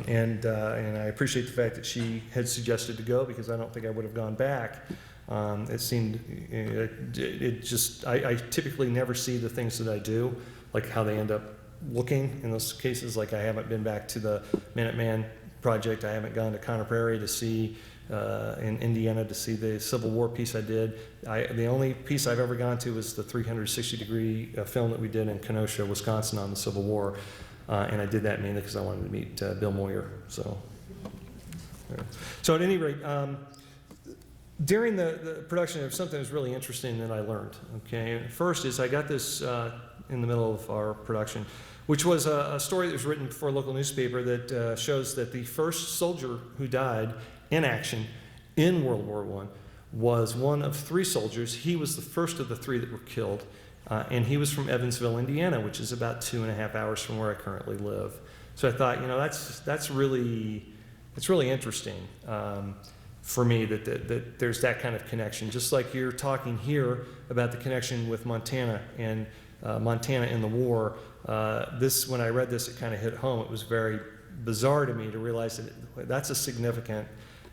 and I appreciate the fact that she had suggested to go because I don't think I would have gone back. It seemed, I typically never see the things that I do, like how they end up looking in those cases. Like I haven't been back to the Minuteman project. I haven't gone to Conner Prairie to see, in Indiana to see the Civil War piece I did. The only piece I've ever gone to was the 360-degree film that we did in Kenosha, Wisconsin on the Civil War. And I did that mainly because I wanted to meet Bill Moyer. So at any rate, during the production, there was something that was really interesting that I learned. Okay, first is I got this in the middle of our production, which was a story that was written for a local newspaper that shows that the first soldier who died in action in World War I was one of 3 soldiers. He was the first of the 3 that were killed, and he was from Evansville, Indiana, which is about 2.5 hours from where I currently live. So I thought, that's really interesting. For me, that there's that kind of connection. Just like you're talking here about the connection with Montana and Montana in the war, when I read this, it kind of hit home. It was very bizarre to me to realize that that's a significant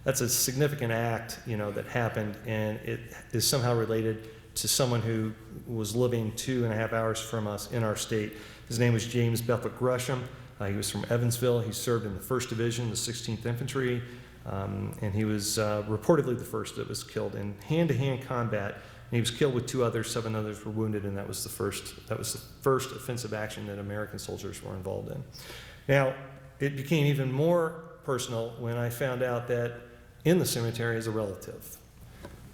act, that happened, and it is somehow related to someone who was living 2.5 hours from us in our state. His name was James Bethel Gresham. He was from Evansville. He served in the 1st Division, the 16th Infantry. And he was reportedly the first that was killed in hand-to-hand combat. And he was killed with 2 others. 7 others were wounded, and that was the first offensive action that American soldiers were involved in. Now, it became even more personal when I found out that in the cemetery is a relative.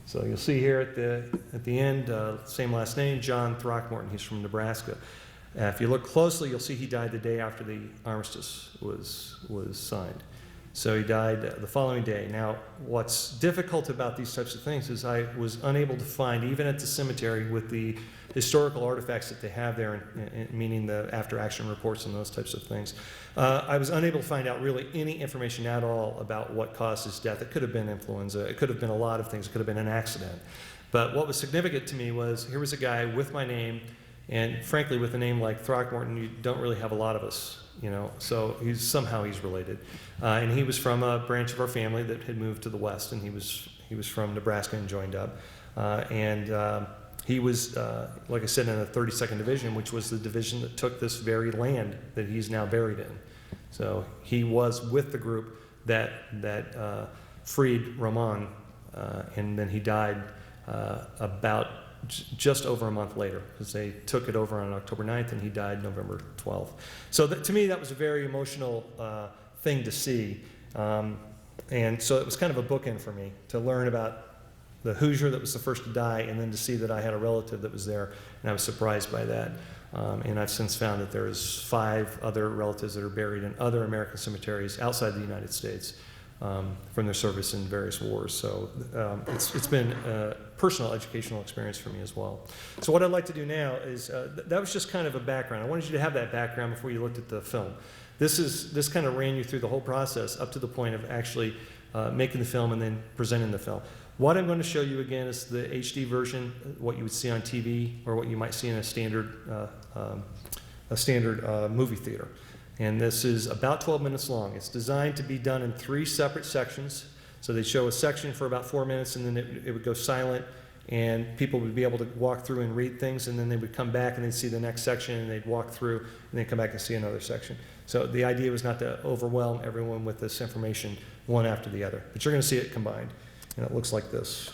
So you'll see here at the end, same last name, John Throckmorton. He's from Nebraska. If you look closely, you'll see he died the day after the armistice was signed. So he died the following day. Now, what's difficult about these types of things is I was unable to find, even at the cemetery with the historical artifacts that they have there, meaning the after-action reports and those types of things, I was unable to find out really any information at all about what caused his death. It could have been influenza. It could have been a lot of things. It could have been an accident. But what was significant to me was here was a guy with my name, and frankly, with a name like Throckmorton, you don't really have a lot of us. So somehow he's related, and he was from a branch of our family that had moved to the west, and he was from Nebraska and joined up, and he was, like I said, in the 32nd Division, which was the division that took this very land that he's now buried in. So he was with the group that freed Roman, and then he died about just over a month later, because they took it over on October 9th and he died November 12th. So to me, that was a very emotional thing to see. And so it was kind of a bookend for me to learn about the Hoosier that was the first to die, and then to see that I had a relative that was there, and I was surprised by that. And I've since found that there's 5 other relatives that are buried in other American cemeteries outside the United States from their service in various wars. So it's been a personal educational experience for me as well. So what I'd like to do now is, that was just kind of a background. I wanted you to have that background before you looked at the film. This kind of ran you through the whole process up to the point of actually making the film and then presenting the film. What I'm going to show you again is the HD version, what you would see on TV or what you might see in a standard movie theater. And this is about 12 minutes long. It's designed to be done in 3 separate sections. So they show a section for about 4 minutes, and then it would go silent, and people would be able to walk through and read things, and then they would come back and they'd see the next section, and they'd walk through, and then come back and see another section. So the idea was not to overwhelm everyone with this information one after the other. But you're going to see it combined, and it looks like this.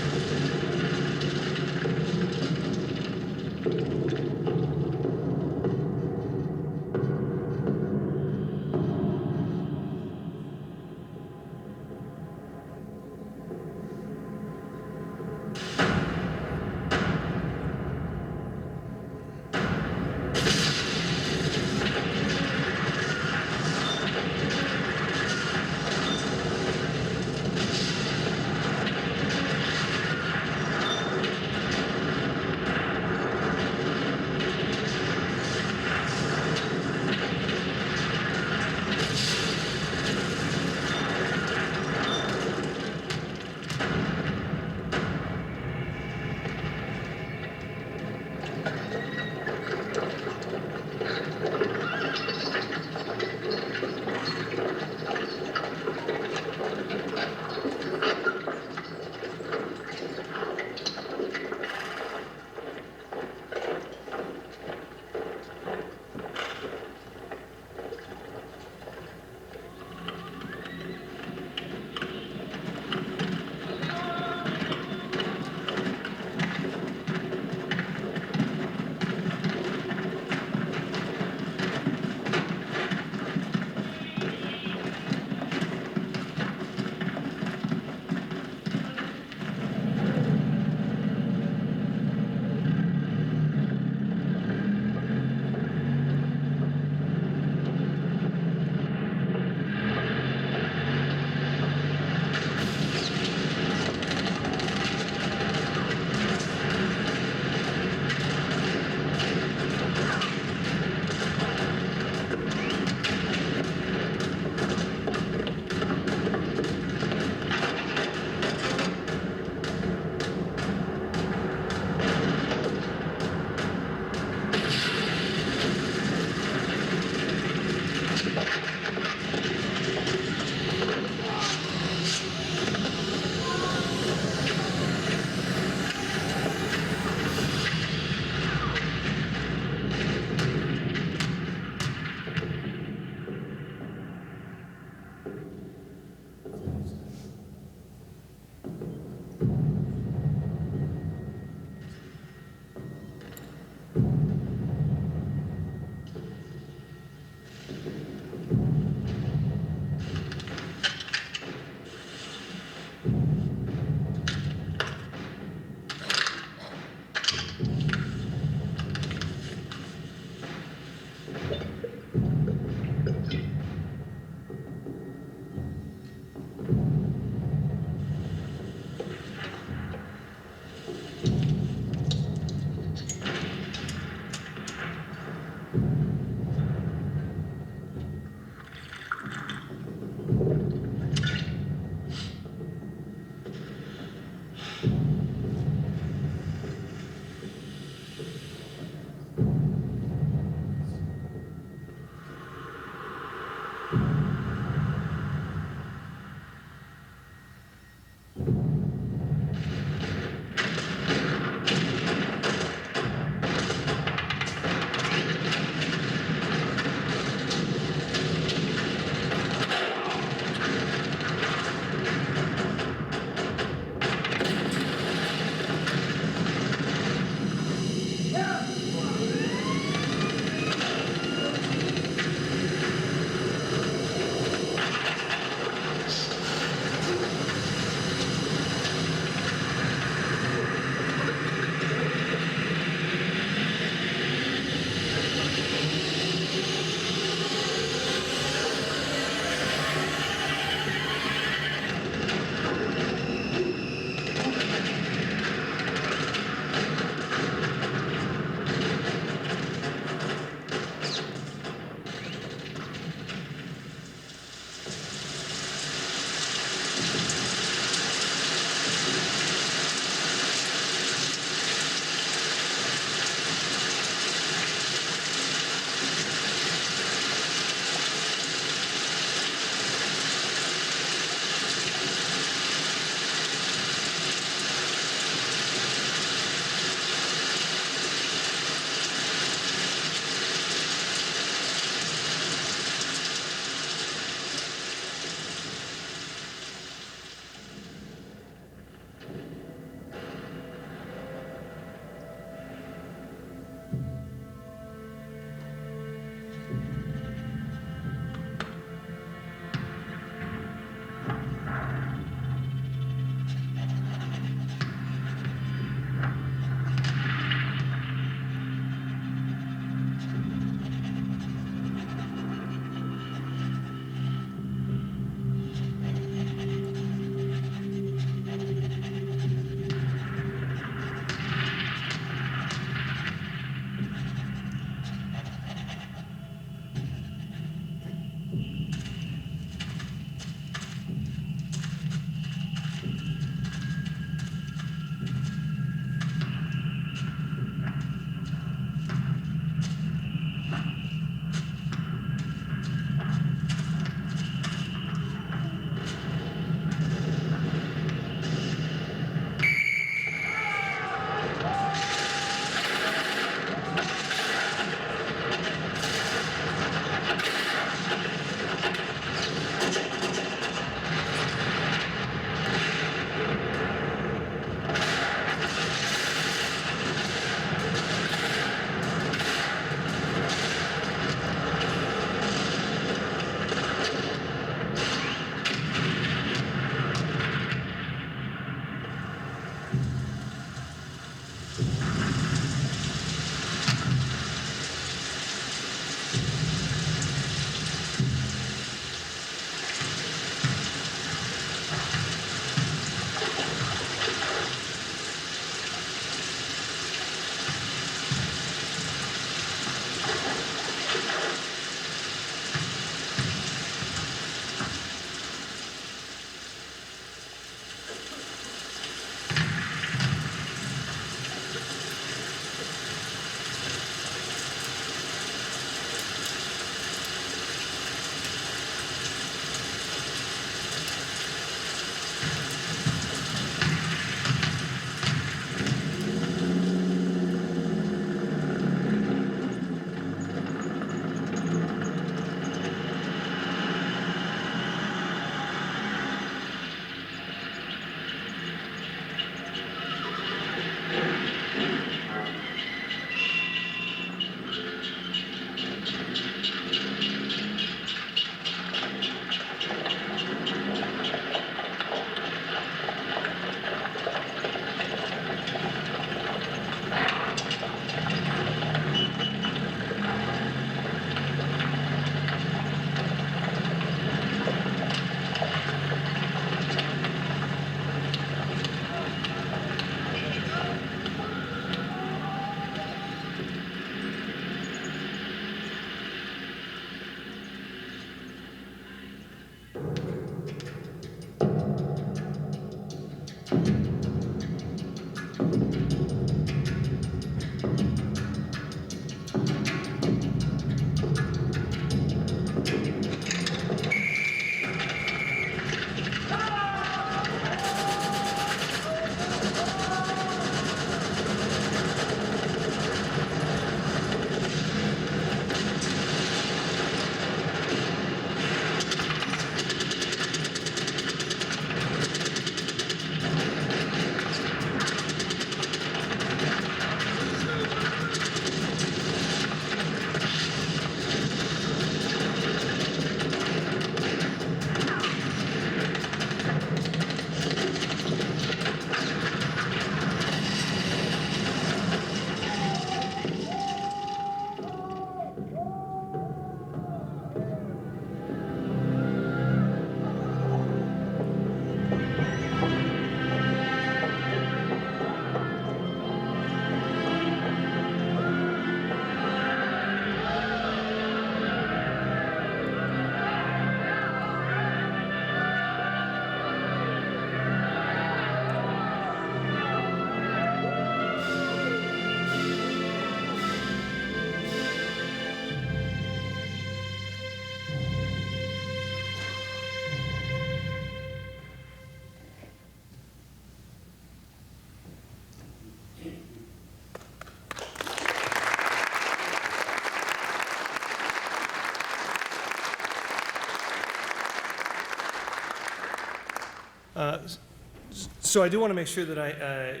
So I do want to make sure that I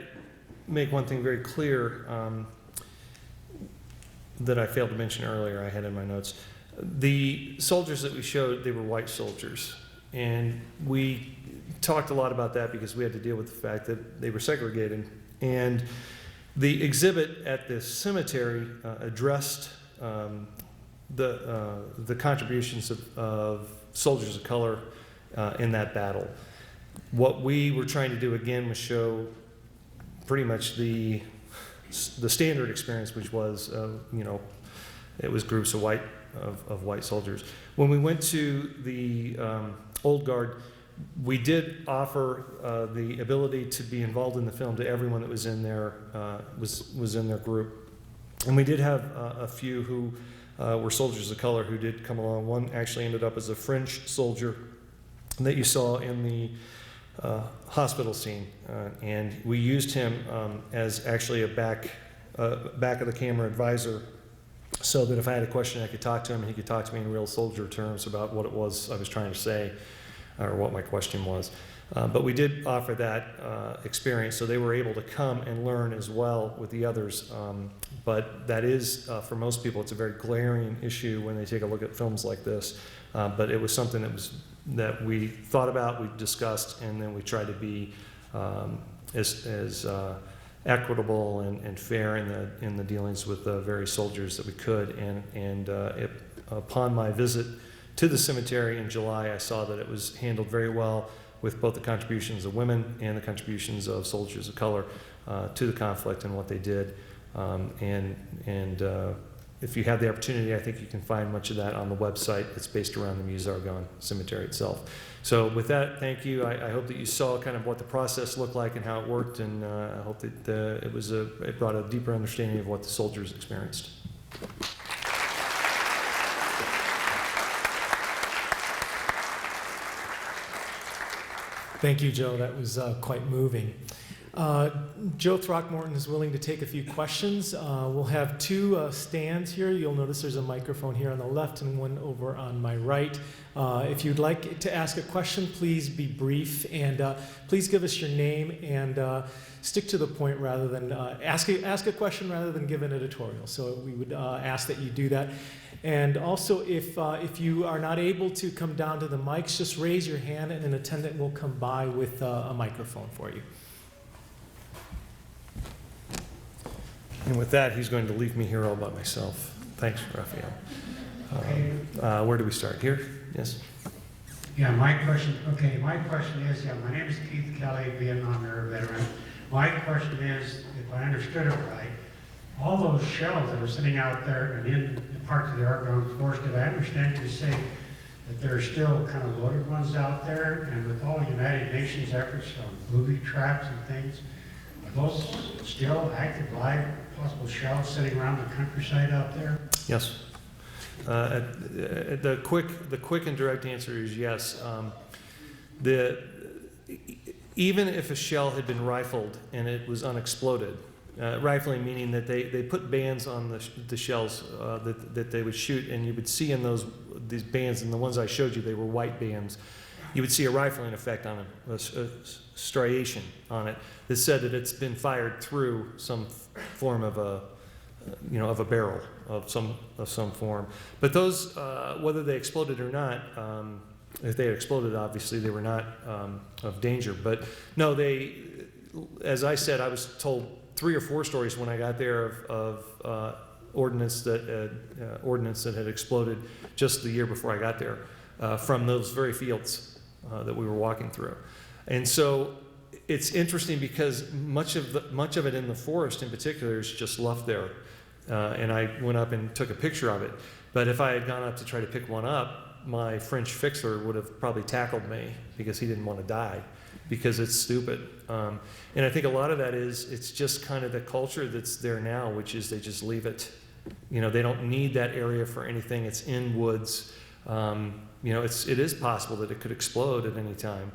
make one thing very clear that I failed to mention earlier. I had in my notes. The soldiers that we showed, they were white soldiers. And we talked a lot about that because we had to deal with the fact that they were segregated. And the exhibit at this cemetery addressed the contributions of soldiers of color in that battle. What we were trying to do again was show pretty much the standard experience, which was, it was groups of white soldiers. When we went to the Old Guard, we did offer the ability to be involved in the film to everyone that was in their was in their group, and we did have a few who were soldiers of color who did come along. One actually ended up as a French soldier that you saw in the hospital scene, and we used him as actually a back of the camera advisor, so that if I had a question, I could talk to him, and he could talk to me in real soldier terms about what it was I was trying to say, or what my question was. But we did offer that experience, so they were able to come and learn as well with the others. But that is, for most people, it's a very glaring issue when they take a look at films like this. But it was something that we thought about, we discussed, and then we tried to be as equitable and fair in the dealings with the various soldiers that we could. And upon my visit to the cemetery in July, I saw that it was handled very well, with both the contributions of women and the contributions of soldiers of color to the conflict and what they did. If you have the opportunity, I think you can find much of that on the website. It's based around the Musargon Cemetery itself. So with that, thank you. I hope that you saw kind of what the process looked like and how it worked, and I hope that it brought a deeper understanding of what the soldiers experienced. Thank you, Joe. That was quite moving. Joe Throckmorton is willing to take a few questions. We'll have two stands here. You'll notice there's a microphone here on the left and one over on my right. If you'd like to ask a question, please be brief, and please give us your name and stick to the point rather than ask a question rather than give an editorial. So we would ask that you do that. And also, if you are not able to come down to the mics, just raise your hand and an attendant will come by with a microphone for you. And with that, he's going to leave me here all by myself. Thanks, Raphael. Where do we start? Here? Yes? Yeah, my question is, my name is Keith Kelly, Vietnam era veteran. My question is, if I understood it right, all those shells that are sitting out there and in parts of the Argonne Forest, did I understand you say that there are still kind of loaded ones out there, and with all the United Nations efforts on booby traps and things, are those still active, live, possible shells sitting around the countryside out there? Yes. The quick and direct answer is yes. Even if a shell had been rifled and it was unexploded, rifling meaning that they put bands on the shells that they would shoot, and you would see in these bands, and the ones I showed you, they were white bands. You would see a rifling effect on a striation on it that said that it's been fired through some form of a barrel of some form. But those, whether they exploded or not, if they had exploded, obviously they were not of danger. But no, as I said, I was told 3 or 4 stories when I got there of ordnance that had exploded just the year before I got there from those very fields that we were walking through. And so it's interesting because much of it in the forest in particular is just left there. And I went up and took a picture of it. But if I had gone up to try to pick one up, my French fixer would have probably tackled me because he didn't want to die, because it's stupid. And I think a lot of that it's just kind of the culture that's there now, which is they just leave it. They don't need that area for anything. It's in woods. It is possible that it could explode at any time.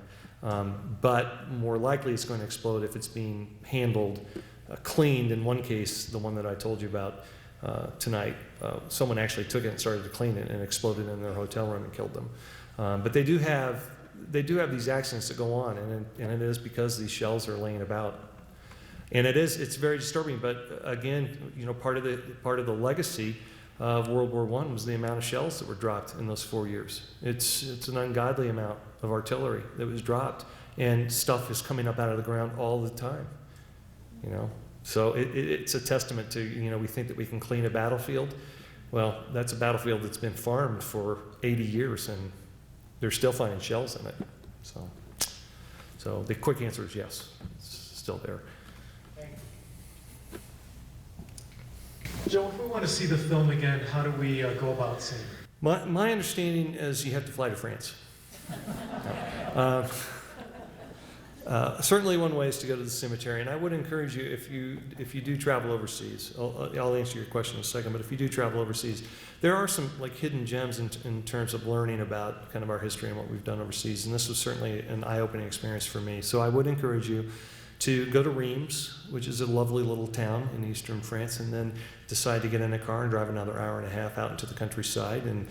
But more likely it's going to explode if it's being handled, cleaned. In one case, the one that I told you about tonight, someone actually took it and started to clean it, and exploded in their hotel room and killed them. But they do have they do have these accidents that go on, and it is because these shells are laying about. And it's very disturbing, but again, part of the legacy of World War I was the amount of shells that were dropped in those 4 years. It's an ungodly amount of artillery that was dropped, and stuff is coming up out of the ground all the time, So it's a testament to, we think that we can clean a battlefield. Well, that's a battlefield that's been farmed for 80 years, and they're still finding shells in it. So the quick answer is yes, it's still there. Joe, if we want to see the film again, how do we go about seeing it? My understanding is you have to fly to France. Certainly one way is to go to the cemetery, and I would encourage you, if you do travel overseas, I'll answer your question in a second, but if you do travel overseas, there are some hidden gems in terms of learning about kind of our history and what we've done overseas, and this was certainly an eye-opening experience for me. So I would encourage you to go to Reims, which is a lovely little town in eastern France, and then decide to get in a car and drive another hour and a half out into the countryside and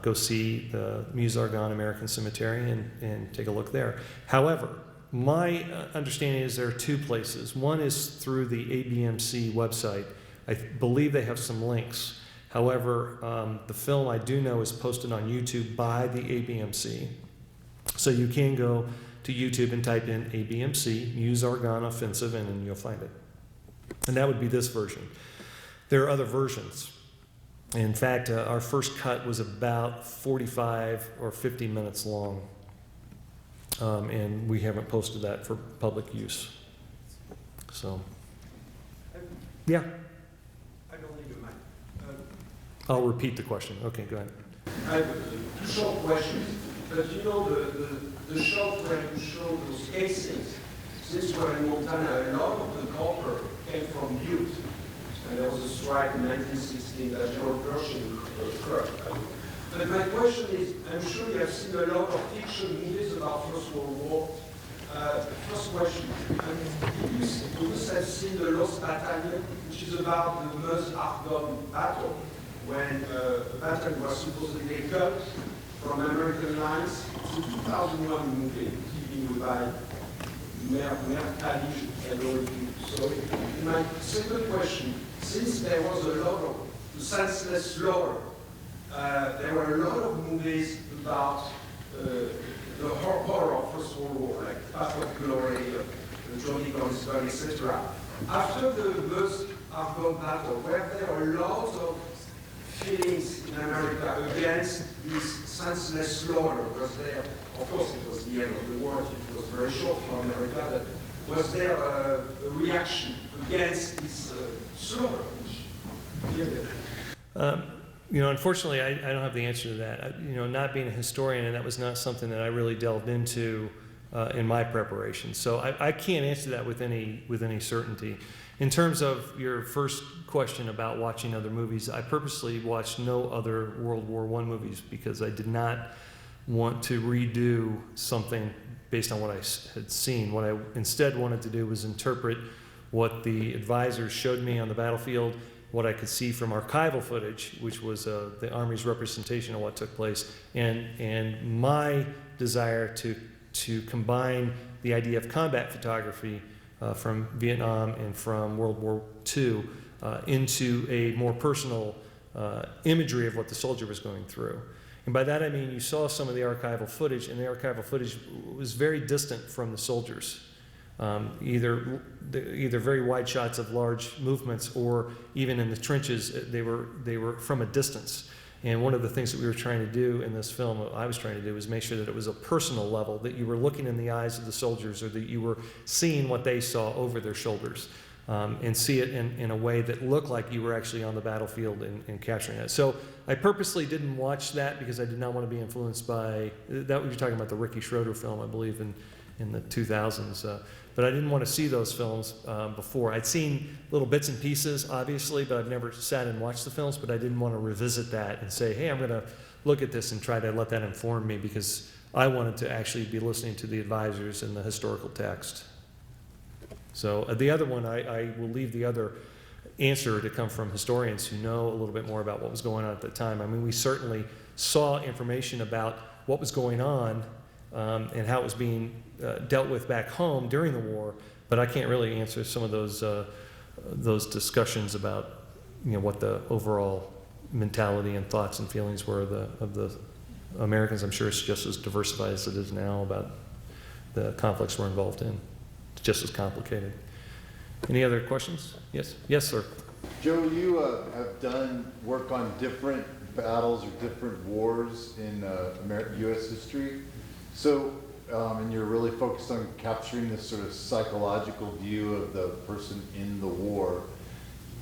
go see the Meuse-Argonne American Cemetery and take a look there. However, my understanding is there are two places. One is through the ABMC website. I believe they have some links. However, the film I do know is posted on YouTube by the ABMC. So you can go to YouTube and type in ABMC, Meuse-Argonne Offensive, and then you'll find it. And that would be this version. There are other versions. In fact, our first cut was about 45 or 50 minutes long. And we haven't posted that for public use. So, yeah. I don't need a mic. I'll repeat the question. Okay, go ahead. I have two short questions. But the shot where you show those casings, since we're in Montana, a lot of the copper came from Butte. And there was a strike in 1916 that George Pershing occurred. But my question is, I'm sure you have seen a lot of fiction movies about First World War. First question, you must have seen The Lost Battalion, which is about the Meuse-Argonne battle, when the battalion was supposedly cut from American lines. It's a 2001 movie, given by Mercalli, I don't know if you saw it. My second question, since there was a lot of senseless slaughter, there were a lot of movies about the horror of First World War, like Path of Glory, Johnny Gunston, etc. After the Meuse-Argonne battle, were there lots of feelings in America against this senseless slaughter? Was there, of course it was the end of the war, it was very short for America, but was there a reaction against this slaughter? Unfortunately, I don't have the answer to that. Not being a historian, and that was not something that I really delved into in my preparation. So I can't answer that with any certainty. In terms of your first question about watching other movies, I purposely watched no other World War I movies because I did not want to redo something based on what I had seen. What I instead wanted to do was interpret what the advisors showed me on the battlefield, what I could see from archival footage, which was the Army's representation of what took place, and my desire to combine the idea of combat photography from Vietnam and from World War II into a more personal imagery of what the soldier was going through. And by that I mean you saw some of the archival footage, and the archival footage was very distant from the soldiers. Either very wide shots of large movements, or even in the trenches, they were from a distance. And one of the things that we were trying to do in this film, what I was trying to do, was make sure that it was a personal level, that you were looking in the eyes of the soldiers, or that you were seeing what they saw over their shoulders, and see it in a way that looked like you were actually on the battlefield and capturing it. So I purposely didn't watch that because I did not want to be influenced by that. You're talking about the Ricky Schroeder film, I believe, in the 2000s. But I didn't want to see those films before. I'd seen little bits and pieces, obviously, but I've never sat and watched the films, but I didn't want to revisit that and say, hey, I'm going to look at this and try to let that inform me, because I wanted to actually be listening to the advisors and the historical text. So the other one, I will leave the other answer to come from historians who know a little bit more about what was going on at the time. I mean, we certainly saw information about what was going on and how it was being dealt with back home during the war, but I can't really answer some of those discussions about, what the overall mentality and thoughts and feelings were of the Americans. I'm sure it's just as diversified as it is now about the conflicts we're involved in. It's just as complicated. Any other questions? Yes? Yes, sir. Joe, you have done work on different battles or different wars in U.S. history. So, and you're really focused on capturing this sort of psychological view of the person in the war.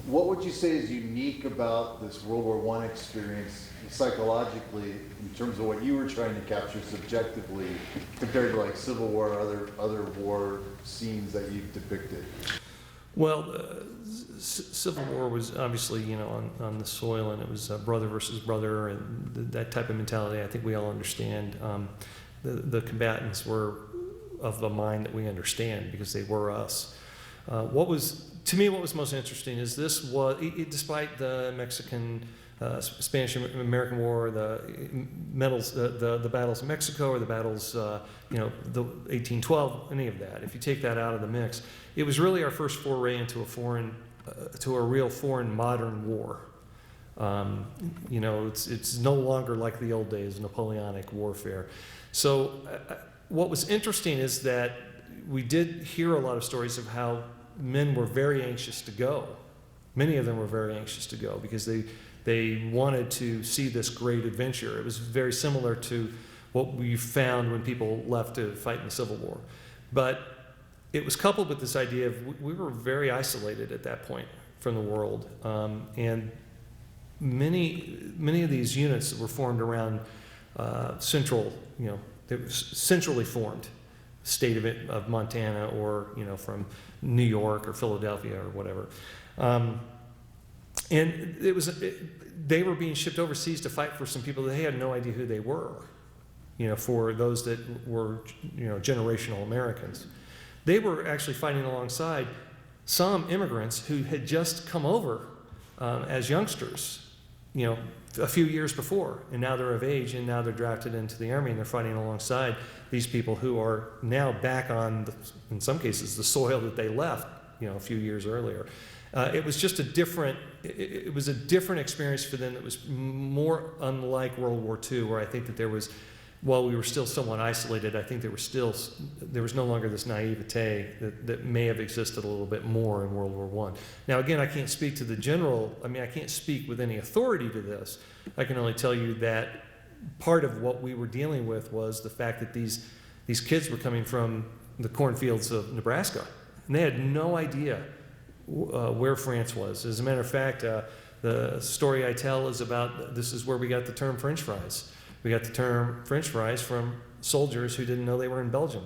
What would you say is unique about this World War I experience psychologically in terms of what you were trying to capture subjectively compared to like Civil War or other war scenes that you've depicted? Well, Civil War was obviously, on the soil, and it was brother versus brother, and that type of mentality I think we all understand. The combatants were of the mind that we understand because they were us. To me, what was most interesting is this was, despite the Mexican, Spanish-American War, the battles in Mexico, or the battles, the 1812, any of that. If you take that out of the mix, it was really our first foray into a real foreign modern war. It's no longer like the old days, Napoleonic warfare. So what was interesting is that we did hear a lot of stories of how men were very anxious to go. Many of them were very anxious to go because they wanted to see this great adventure. It was very similar to what we found when people left to fight in the Civil War. But it was coupled with this idea of we were very isolated at that point from the world. And many of these units that were formed around they were centrally formed, state of Montana, or from New York or Philadelphia or whatever, and they were being shipped overseas to fight for some people that they had no idea who they were. For those that were generational Americans, they were actually fighting alongside some immigrants who had just come over as youngsters, a few years before, and now they're of age, and now they're drafted into the Army, and they're fighting alongside these people who are now back on, in some cases, the soil that they left, a few years earlier. It was just a different experience for them that was more unlike World War II, where I think that there was, while we were still somewhat isolated, I think there was no longer this naivete that may have existed a little bit more in World War I. Now, again, I can't speak to I can't speak with any authority to this. I can only tell you that part of what we were dealing with was the fact that these kids were coming from the cornfields of Nebraska, and they had no idea where France was. As a matter of fact, the story I tell is about, this is where we got the term French fries. We got the term French fries from soldiers who didn't know they were in Belgium.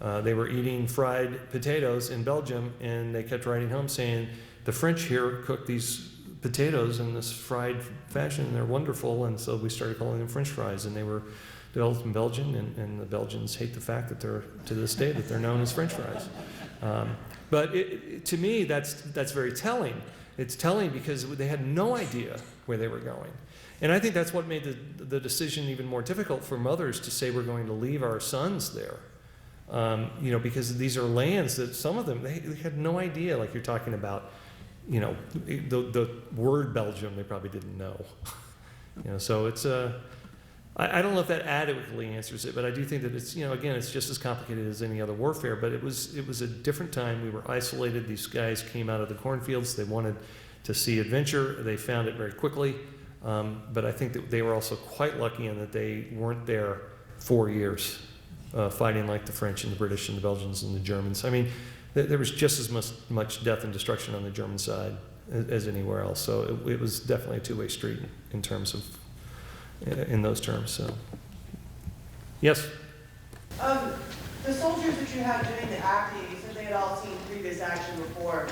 They were eating fried potatoes in Belgium, and they kept writing home saying, the French here cook these potatoes in this fried fashion, and they're wonderful, and so we started calling them French fries, and they were developed in Belgium, and the Belgians hate the fact that they're, to this day, that they're known as French fries. But to me, that's very telling. It's telling because they had no idea where they were going. And I think that's what made the decision even more difficult for mothers to say we're going to leave our sons there. Because these are lands that some of them, they had no idea, like you're talking about, the word Belgium, they probably didn't know. So it's I don't know if that adequately answers it, but I do think that it's, again, it's just as complicated as any other warfare, but it was a different time. We were isolated. These guys came out of the cornfields. They wanted to see adventure. They found it very quickly. But I think that they were also quite lucky in that they weren't there 4 years fighting like the French and the British and the Belgians and the Germans. I mean, there was just as much death and destruction on the German side as anywhere else. So it was definitely a two-way street in terms of, in those terms. So, yes? The soldiers that you had doing the acting, you said they had all seen previous action before.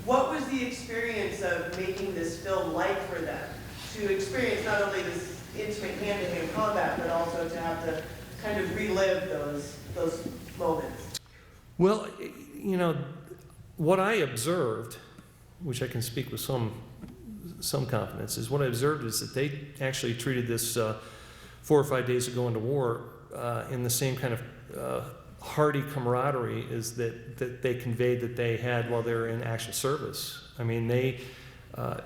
What was the experience of making this film like for them? To experience not only this intimate hand-to-hand combat, but also to have to kind of relive those moments. Well, what I observed, which I can speak with some confidence, is what I observed is that they actually treated this 4 or 5 days of going to war in the same kind of hearty camaraderie is that they conveyed that they had while they were in active service. I mean,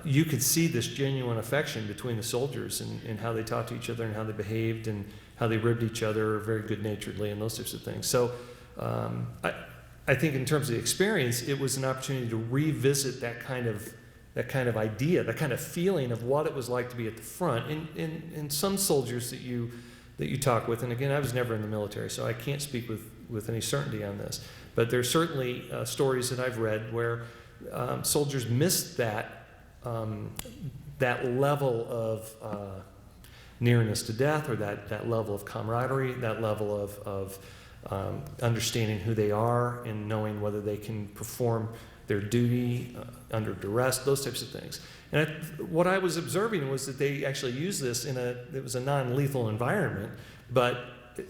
you could see this genuine affection between the soldiers and how they talked to each other and how they behaved and how they ribbed each other very good-naturedly and those types of things. So I think in terms of the experience, it was an opportunity to revisit that kind of idea, that kind of feeling of what it was like to be at the front. And some soldiers that you talk with, and again, I was never in the military, so I can't speak with any certainty on this, but there's certainly stories that I've read where soldiers missed that level of nearness to death, or that level of camaraderie, that level of understanding who they are and knowing whether they can perform their duty under duress, those types of things. And what I was observing was that they actually used this it was a non-lethal environment, but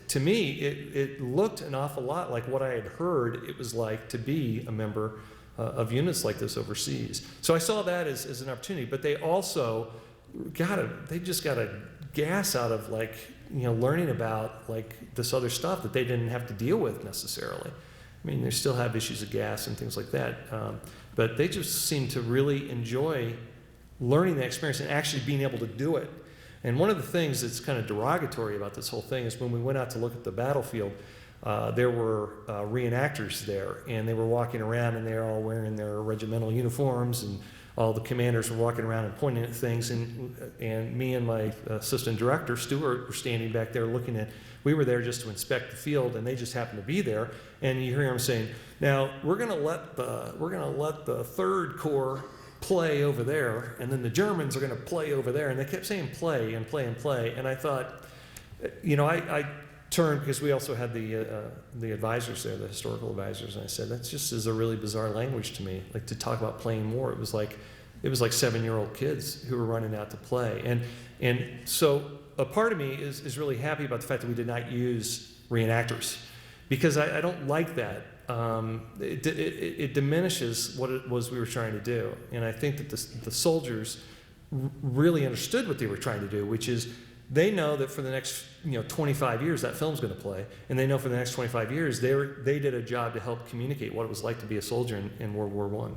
to me, it looked an awful lot like what I had heard it was like to be a member of units like this overseas. So I saw that as an opportunity, but they also they just got a gas out of learning about this other stuff that they didn't have to deal with necessarily. I mean, they still have issues of gas and things like that, but they just seem to really enjoy learning the experience and actually being able to do it. And one of the things that's kind of derogatory about this whole thing is when we went out to look at the battlefield, there were reenactors there, and they were walking around and they were all wearing their regimental uniforms, and all the commanders were walking around and pointing at things, and me and my assistant director, Stuart, were standing back there looking at, we were there just to inspect the field, and they just happened to be there, and you hear them saying, now, we're gonna let the 3rd Corps play over there, and then the Germans are gonna play over there, and they kept saying play and play and play, and I thought, I turned, because we also had the advisors there, the historical advisors, and I said, that's just is a really bizarre language to me, to talk about playing war. It was like 7-year-old kids who were running out to play. And so a part of me is really happy about the fact that we did not use reenactors, because I don't like that. It diminishes what it was we were trying to do. And I think that the soldiers really understood what they were trying to do, which is they know that for the next 25 years that film's going to play, and they know for the next 25 years they did a job to help communicate what it was like to be a soldier in World War I.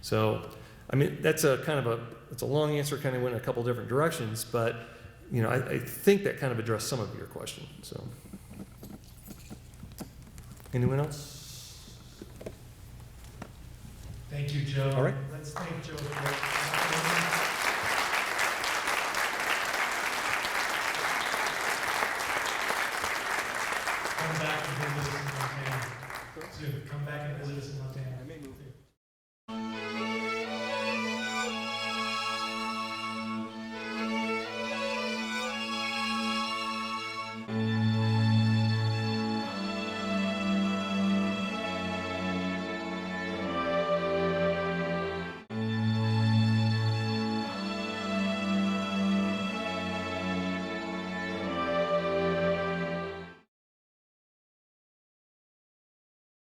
So, I mean, that's it's a long answer, kind of went in a couple different directions, but I think that kind of addressed some of your question. So, anyone else? Thank you, Joe. All right. Let's thank Joe for come back and visit us in Montana. Soon. Come back and visit us in Montana.